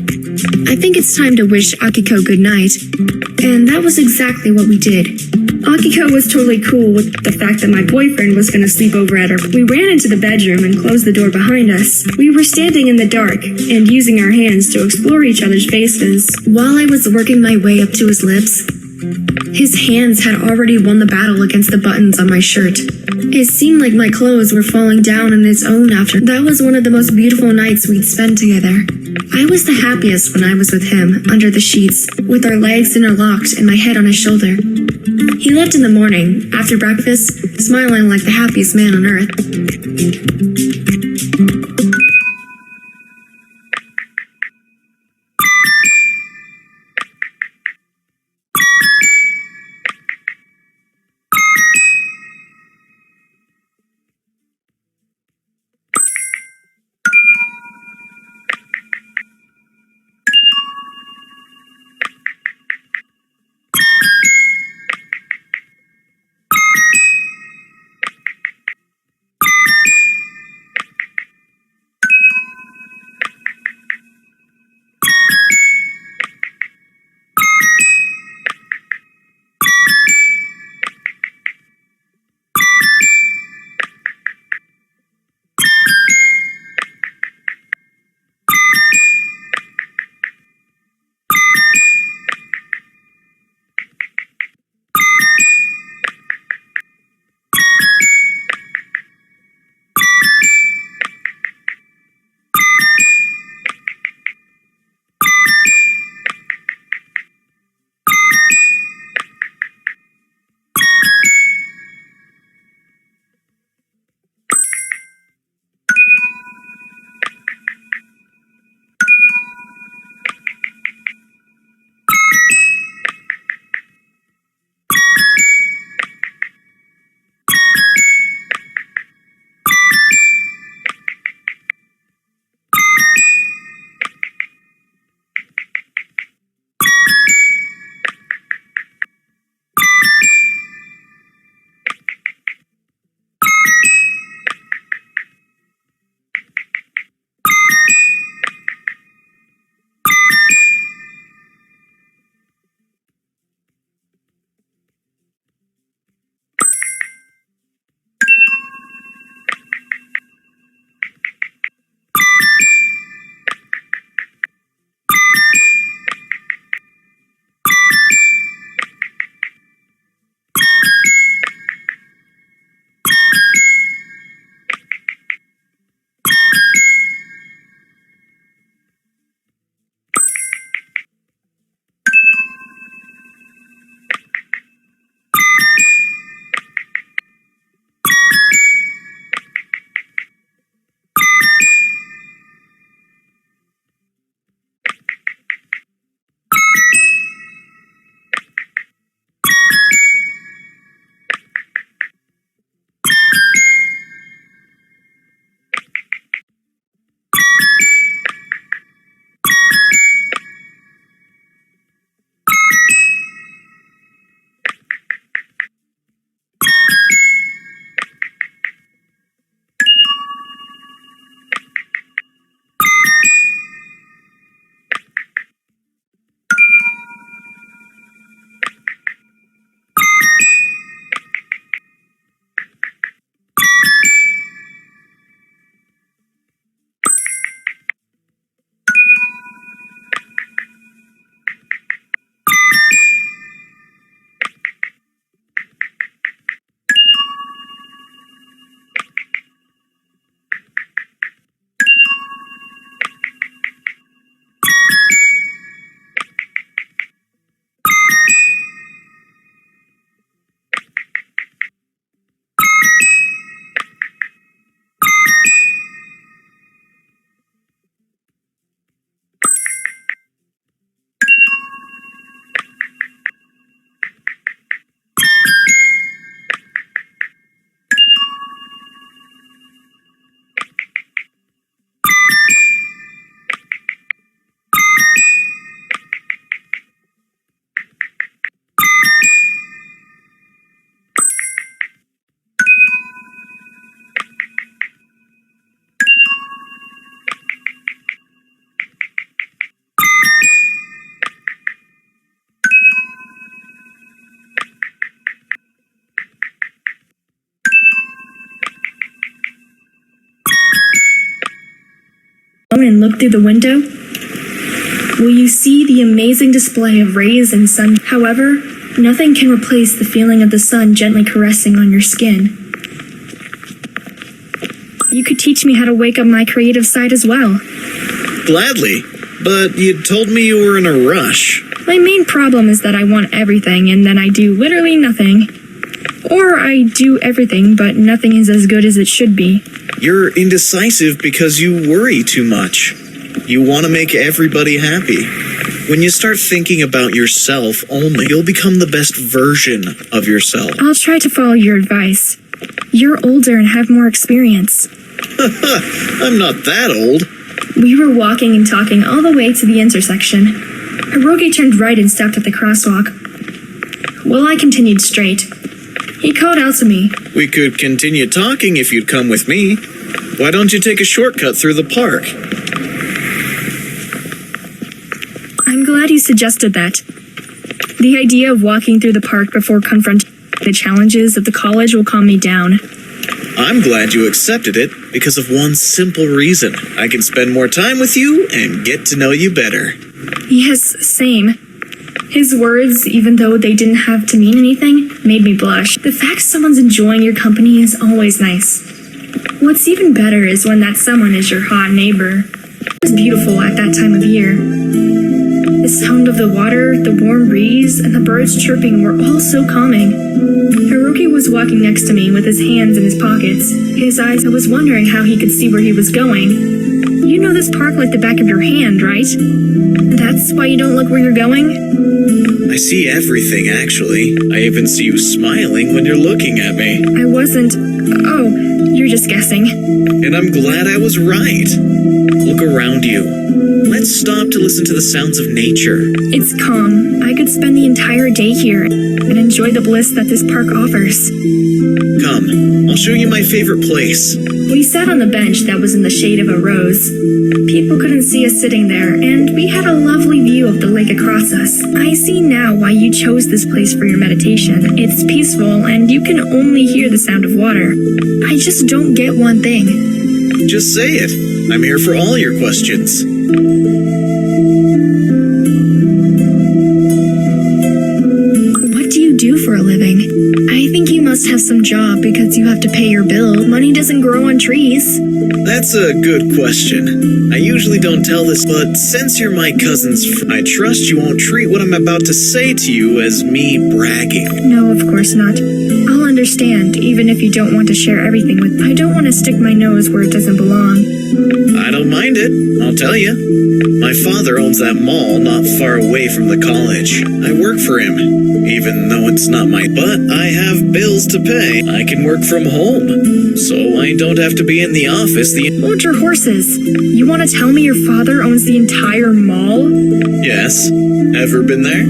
I think it's time to wish Akiko good night. And that was exactly what we did. Akiko was totally cool with the fact that my boyfriend was going to sleep over at her. We ran into the bedroom and closed the door behind us. We were standing in the dark and using our hands to explore each other's faces. While I was working my way up to his lips, his hands had already won the battle against the buttons on my shirt. It seemed like my clothes were falling down on its own after. That was one of the most beautiful nights we'd spent together. I was the happiest when I was with him, under the sheets, with our legs interlocked and my head on his shoulder. He left in the morning, after breakfast, smiling like the happiest man on earth. phone and look through the window, will you see the amazing display of rays and sun. However, nothing can replace the feeling of the sun gently caressing on your skin. You could teach me how to wake up my creative side as well.
Gladly, but you told me you were in a rush.
My main problem is that I want everything and then I do literally nothing. Or I do everything, but nothing is as good as it should be.
You're indecisive because you worry too much. You want to make everybody happy. When you start thinking about yourself only, you'll become the best version of yourself.
I'll try to follow your advice. You're older and have more experience.
I'm not that old.
We were walking and talking all the way to the intersection. Hiroki turned right and stopped at the crosswalk. Well, I continued straight. He called out to me.
We could continue talking if you'd come with me. Why don't you take a shortcut through the park?
I'm glad you suggested that. The idea of walking through the park before confronting the challenges of the college will calm me down.
I'm glad you accepted it because of one simple reason. I can spend more time with you and get to know you better.
Yes, same. His words, even though they didn't have to mean anything, made me blush. The fact someone's enjoying your company is always nice. What's even better is when that someone is your hot neighbor. It was beautiful at that time of year. The sound of the water, the warm breeze, and the birds chirping were all so calming. Hiroki was walking next to me with his hands in his pockets. His eyes, I was wondering how he could see where he was going. You know this park like the back of your hand, right? That's why you don't look where you're going?
I see everything, actually. I even see you smiling when you're looking at me.
I wasn't. Oh, you're just guessing.
And I'm glad I was right. Look around you. Let's stop to listen to the sounds of nature.
It's calm. I could spend the entire day here and enjoy the bliss that this park offers.
Come, I'll show you my favorite place.
We sat on the bench that was in the shade of a rose. People couldn't see us sitting there, and we had a lovely view of the lake across us. I see now why you chose this place for your meditation. It's peaceful, and you can only hear the sound of water. I just don't get one thing.
Just say it. I'm here for all your questions.
What do you do for a living? I think you must have some job because you have to pay your bill. Money doesn't grow on trees.
That's a good question. I usually don't tell this, but since you're my cousin's I trust you won't treat what I'm about to say to you as me bragging.
No, of course not. I'll understand, even if you don't want to share everything with me. I don't want to stick my nose where it doesn't belong.
I don't mind it, I'll tell you. My father owns that mall not far away from the college. I work for him, even though it's not my... But I have bills to pay. I can work from home, so I don't have to be in the office.
Hold your horses. You want to tell me your father owns the entire mall?
Yes. Ever been there?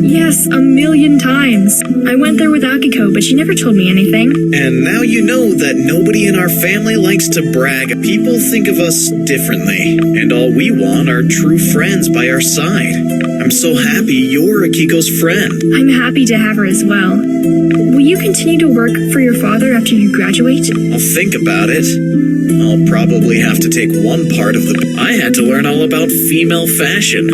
Yes, 1,000,000 times. I went there with Akiko, but she never told me anything.
And now you know that nobody in our family likes to brag. People think of us differently, and all we want are true friends by our side. I'm so happy you're Akiko's friend.
I'm happy to have her as well. Will you continue to work for your father after you graduate?
I'll think about it. I'll probably have to take one part of the... I had to learn all about female fashion.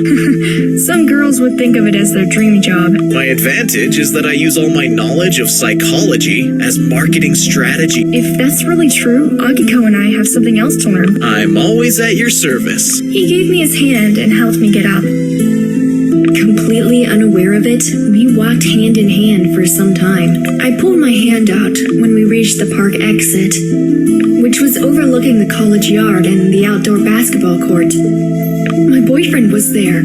Some girls would think of it as their dream job.
My advantage is that I use all my knowledge of psychology as marketing strategy.
If that's really true, Akiko and I have something else to learn.
I'm always at your service.
He gave me his hand and helped me get up.
Completely unaware of it, we walked hand in hand for some time. I pulled my hand out when we reached the park exit, which was overlooking the college yard and the outdoor basketball court. My boyfriend was there.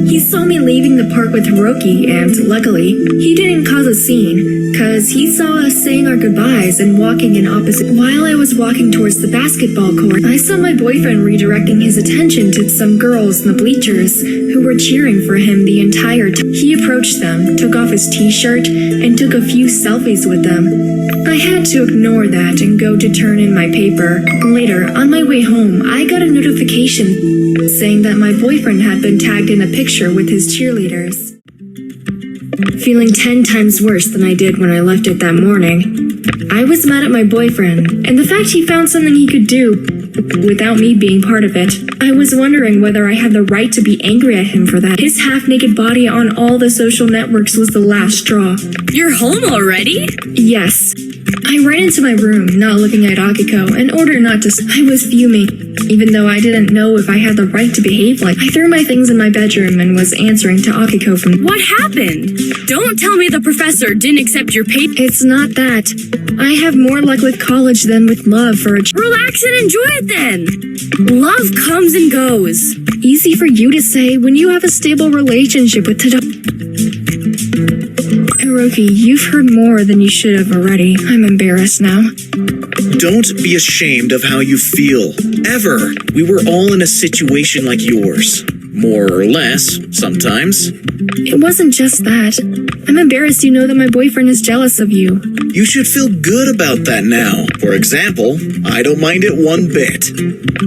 He saw me leaving the park with Hiroki, and luckily, he didn't cause a scene, cause he saw us saying our goodbyes and walking in opposite. While I was walking towards the basketball court, I saw my boyfriend redirecting his attention to some girls in the bleachers who were cheering for him the entire time. He approached them, took off his t-shirt, and took a few selfies with them. I had to ignore that and go to turn in my paper. Later, on my way home, I got a notification saying that my boyfriend had been tagged in a picture with his cheerleaders. Feeling 10 times worse than I did when I left it that morning, I was mad at my boyfriend and the fact he found something he could do without me being part of it. I was wondering whether I had the right to be angry at him for that. His half-naked body on all the social networks was the last straw.
You're home already?
Yes. I ran into my room, not looking at Akiko, in order not to. I was fuming, even though I didn't know if I had the right to behave like. I threw my things in my bedroom and was answering to Akiko from.
What happened? Don't tell me the professor didn't accept your paper.
It's not that. I have more luck with college than with love for a.
Relax and enjoy it then. Love comes and goes.
Easy for you to say when you have a stable relationship with Hiroki, you've heard more than you should have already. I'm embarrassed now.
Don't be ashamed of how you feel. Ever. We were all in a situation like yours. More or less, sometimes.
It wasn't just that. I'm embarrassed you know that my boyfriend is jealous of you.
You should feel good about that now. For example, I don't mind it one bit.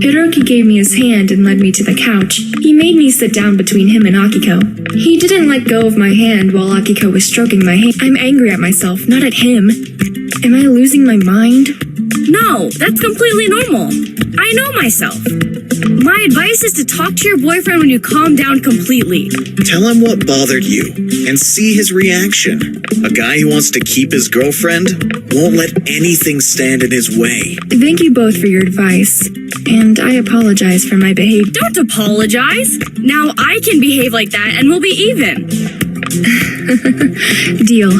Hiroki gave me his hand and led me to the couch. He made me sit down between him and Akiko. He didn't let go of my hand while Akiko was stroking my hand. I'm angry at myself, not at him. Am I losing my mind?
No, that's completely normal. I know myself. My advice is to talk to your boyfriend when you calm down completely.
Tell him what bothered you and see his reaction. A guy who wants to keep his girlfriend won't let anything stand in his way.
Thank you both for your advice. And I apologize for my behavior.
Don't apologize. Now I can behave like that and we'll be even.
Deal.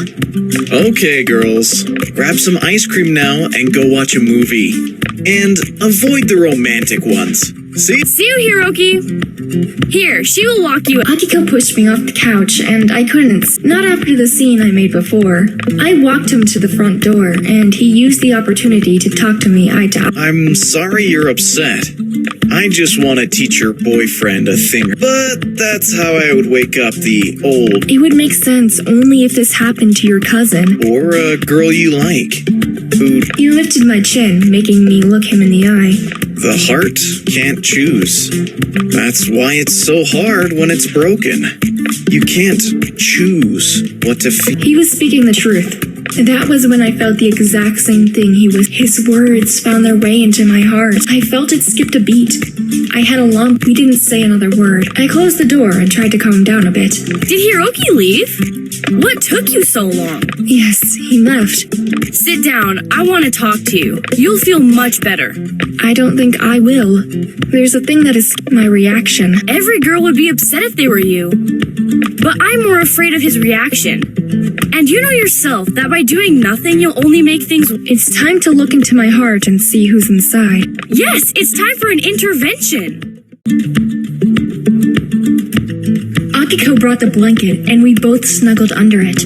Okay, girls. Grab some ice cream now and go watch a movie. And avoid the romantic ones. See?
See you, Hiroki. Here, she will walk you.
Akiko pushed me off the couch, and I couldn't. Not after the scene I made before. I walked him to the front door, and he used the opportunity to talk to me eye to eye.
I'm sorry you're upset. I just want to teach your boyfriend a thing. But that's how I would wake up the old.
It would make sense only if this happened to your cousin.
Or a girl you like. Who'd.
He lifted my chin, making me look him in the eye.
The heart can't choose. That's why it's so hard when it's broken. You can't choose what to feel.
He was speaking the truth. That was when I felt the exact same thing he was. His words found their way into my heart. I felt it skipped a beat. I had a lump. We didn't say another word. I closed the door and tried to calm down a bit.
Did Hiroki leave? What took you so long?
Yes, he left.
Sit down. I want to talk to you. You'll feel much better.
I don't think I will. There's a thing that is my reaction.
Every girl would be upset if they were you. But I'm more afraid of his reaction. And you know yourself that by doing nothing, you'll only make things.
It's time to look into my heart and see who's inside.
Yes, it's time for an intervention.
Akiko brought the blanket, and we both snuggled under it.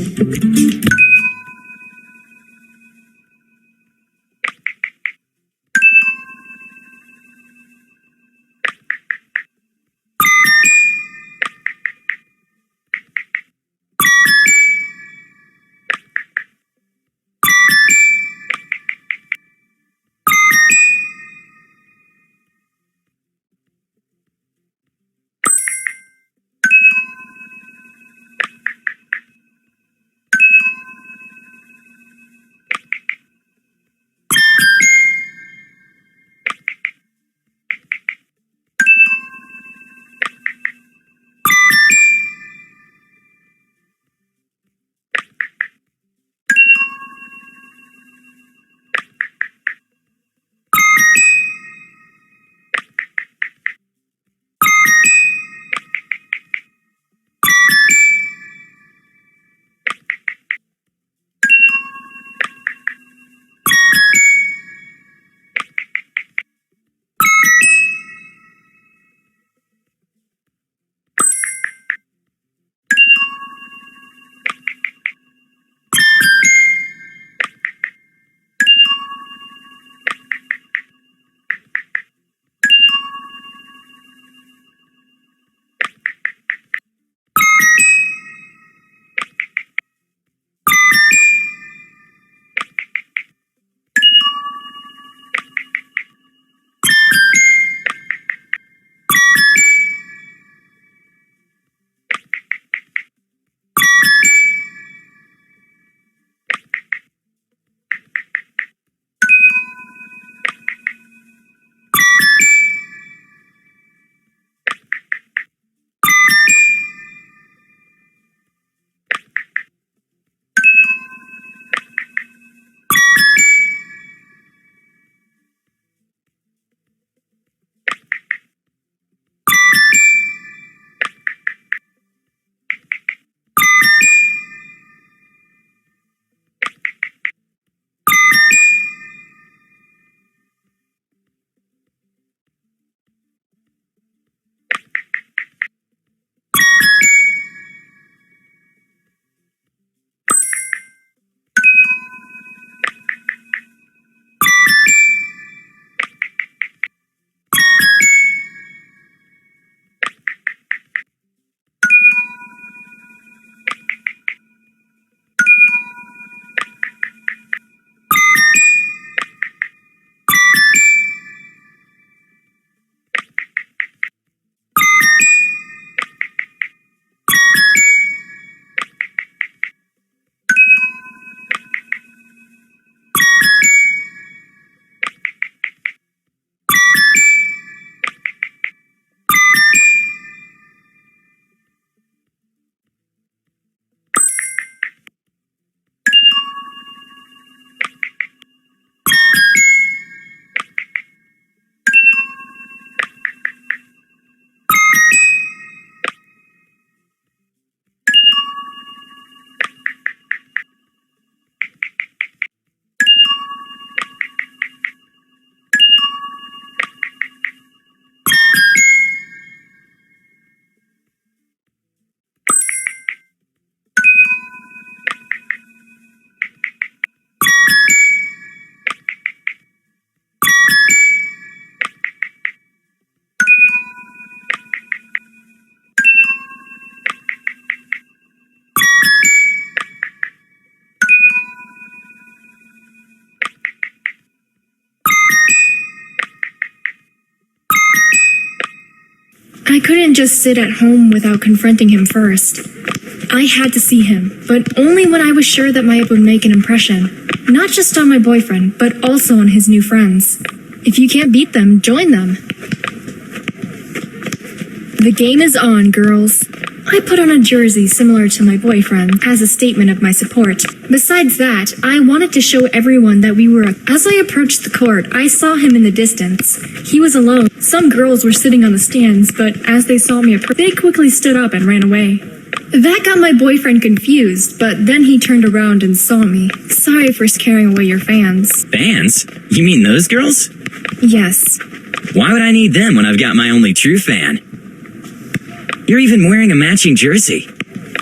I couldn't just sit at home without confronting him first. I had to see him, but only when I was sure that my would make an impression. Not just on my boyfriend, but also on his new friends. If you can't beat them, join them. The game is on, girls. I put on a jersey similar to my boyfriend as a statement of my support. Besides that, I wanted to show everyone that we were. As I approached the court, I saw him in the distance. He was alone. Some girls were sitting on the stands, but as they saw me approach, they quickly stood up and ran away. That got my boyfriend confused, but then he turned around and saw me. Sorry for scaring away your fans.
Fans? You mean those girls?
Yes.
Why would I need them when I've got my only true fan? You're even wearing a matching jersey.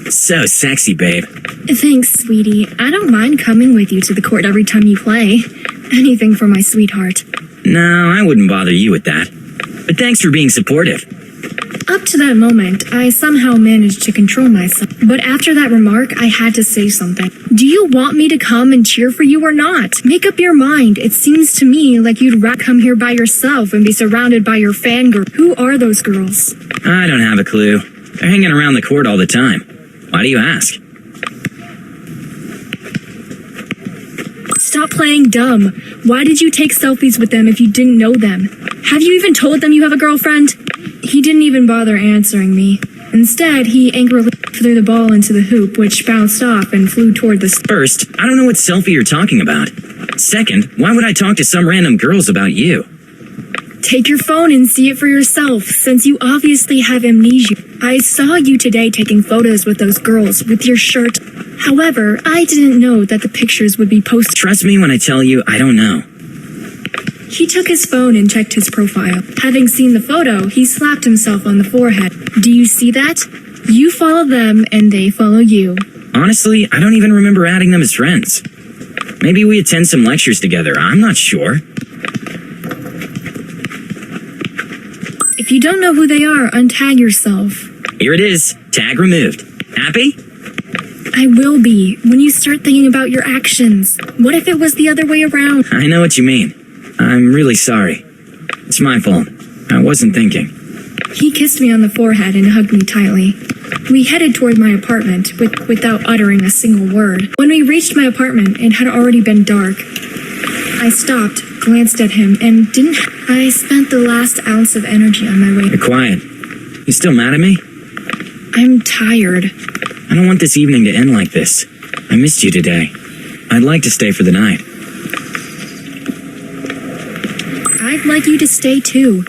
So sexy, babe.
Thanks, sweetie. I don't mind coming with you to the court every time you play. Anything for my sweetheart.
No, I wouldn't bother you with that. But thanks for being supportive.
Up to that moment, I somehow managed to control myself. But after that remark, I had to say something. Do you want me to come and cheer for you or not? Make up your mind. It seems to me like you'd rather come here by yourself and be surrounded by your fangirl. Who are those girls?
I don't have a clue. They're hanging around the court all the time. Why do you ask?
Stop playing dumb. Why did you take selfies with them if you didn't know them? Have you even told them you have a girlfriend? He didn't even bother answering me. Instead, he angrily threw the ball into the hoop, which bounced off and flew toward the...
First, I don't know what selfie you're talking about. Second, why would I talk to some random girls about you?
Take your phone and see it for yourself, since you obviously have amnesia. I saw you today taking photos with those girls with your shirt. However, I didn't know that the pictures would be posted.
Trust me when I tell you I don't know.
He took his phone and checked his profile. Having seen the photo, he slapped himself on the forehead. Do you see that? You follow them and they follow you.
Honestly, I don't even remember adding them as friends. Maybe we attend some lectures together, I'm not sure.
If you don't know who they are, untag yourself.
Here it is, tag removed. Happy?
I will be, when you start thinking about your actions. What if it was the other way around?
I know what you mean. I'm really sorry. It's my fault. I wasn't thinking.
He kissed me on the forehead and hugged me tightly. We headed toward my apartment without uttering a single word. When we reached my apartment, it had already been dark. I stopped, glanced at him, and didn't... I spent the last ounce of energy on my way.
You're quiet. You still mad at me?
I'm tired.
I don't want this evening to end like this. I missed you today. I'd like to stay for the night.
I'd like you to stay too.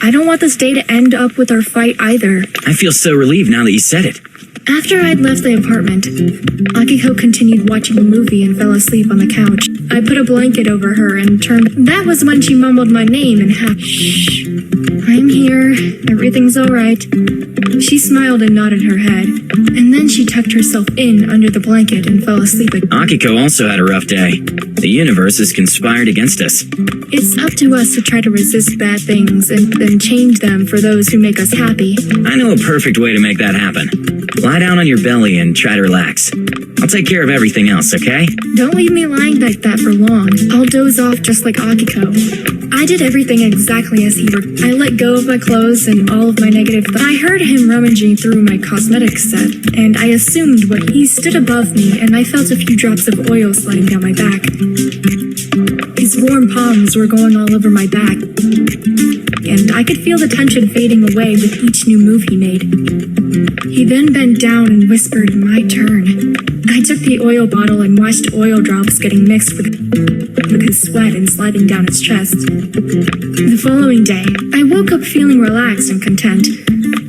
I don't want this day to end up with our fight either.
I feel so relieved now that you said it.
After I'd left the apartment, Akiko continued watching a movie and fell asleep on the couch. I put a blanket over her and turned... That was when she mumbled my name and shh. I'm here. Everything's alright. She smiled and nodded her head, and then she tucked herself in under the blanket and fell asleep again.
Akiko also had a rough day. The universe has conspired against us.
It's up to us to try to resist bad things and then change them for those who make us happy.
I know a perfect way to make that happen. Lie down on your belly and try to relax. I'll take care of everything else, okay?
Don't leave me lying like that for long. I'll doze off just like Akiko. I did everything exactly as he did. I let go of my clothes and all of my negative thoughts. I heard him rummaging through my cosmetics set, and I assumed what he stood above me, and I felt a few drops of oil sliding down my back. His warm palms were going all over my back, and I could feel the tension fading away with each new move he made. He then bent down and whispered, "My turn." I took the oil bottle and watched oil drops getting mixed with his sweat and sliding down his chest. The following day, I woke up feeling relaxed and content.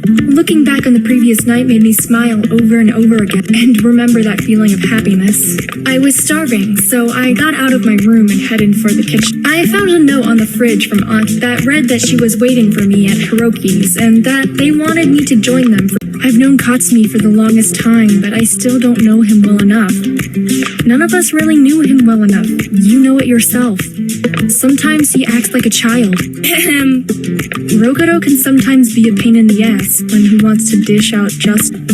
Looking back on the previous night made me smile over and over again and remember that feeling of happiness. I was starving, so I got out of my room and headed for the kitchen. I found a note on the fridge from Aunt that read that she was waiting for me at Hiroki's and that they wanted me to join them. I've known Katsumi for the longest time, but I still don't know him well enough. None of us really knew him well enough. You know it yourself. Sometimes he acts like a child. Rokuro can sometimes be a pain in the ass when he wants to dish out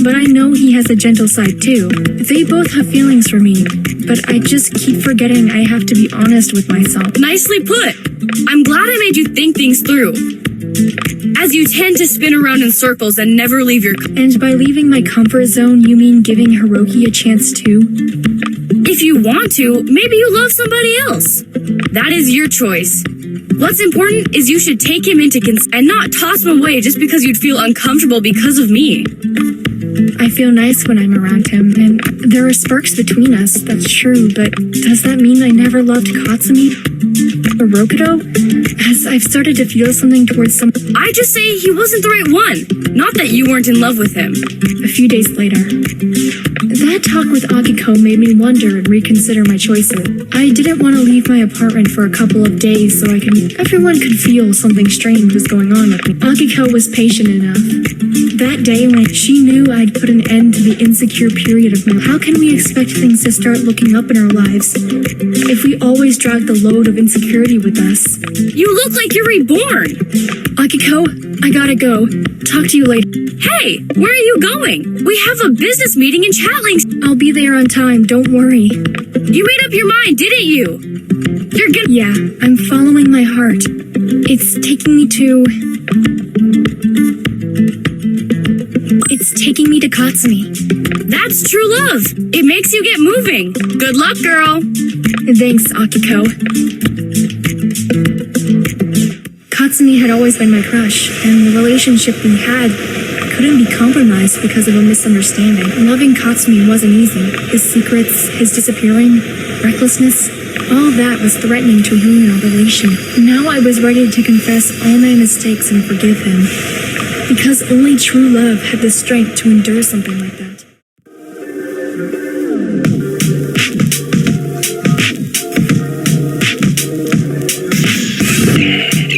but I know he has a gentle side too. They both have feelings for me, but I just keep forgetting I have to be honest with myself.
Nicely put. I'm glad I made you think things through. as you tend to spin around in circles and never leave your...
And by leaving my comfort zone, you mean giving Hiroki a chance too?
If you want to, maybe you love somebody else. That is your choice. What's important is you should take him into and not toss him away just because you'd feel uncomfortable because of me.
I feel nice when I'm around him, and there are sparks between us, that's true, but does that mean I never loved Katsumi or Rokudo? As I've started to feel something towards some...
I just say he wasn't the right one, not that you weren't in love with him.
A few days later. That talk with Akiko made me wonder and reconsider my choices. I didn't want to leave my apartment for a couple of days so everyone could feel something strange was going on with me. Akiko was patient enough. That day when she knew I'd put an end to the insecure period of my life. How can we expect things to start looking up in our lives if we always drag the load of insecurity with us?
You look like you're reborn.
Akiko, I gotta go. Talk to you later.
Hey, where are you going? We have a business meeting in Chatlinx.
I'll be there on time, don't worry.
You made up your mind, didn't you? You're gonna...
Yeah, I'm following my heart. It's taking me to Katsumi.
That's true love. It makes you get moving. Good luck, girl.
Thanks, Akiko. Katsumi had always been my crush, and the relationship we had couldn't be compromised because of a misunderstanding. Loving Katsumi wasn't easy. His secrets, his disappearing, recklessness, all that was threatening to ruin our relation. Now I was ready to confess all my mistakes and forgive him, because only true love had the strength to endure something like that.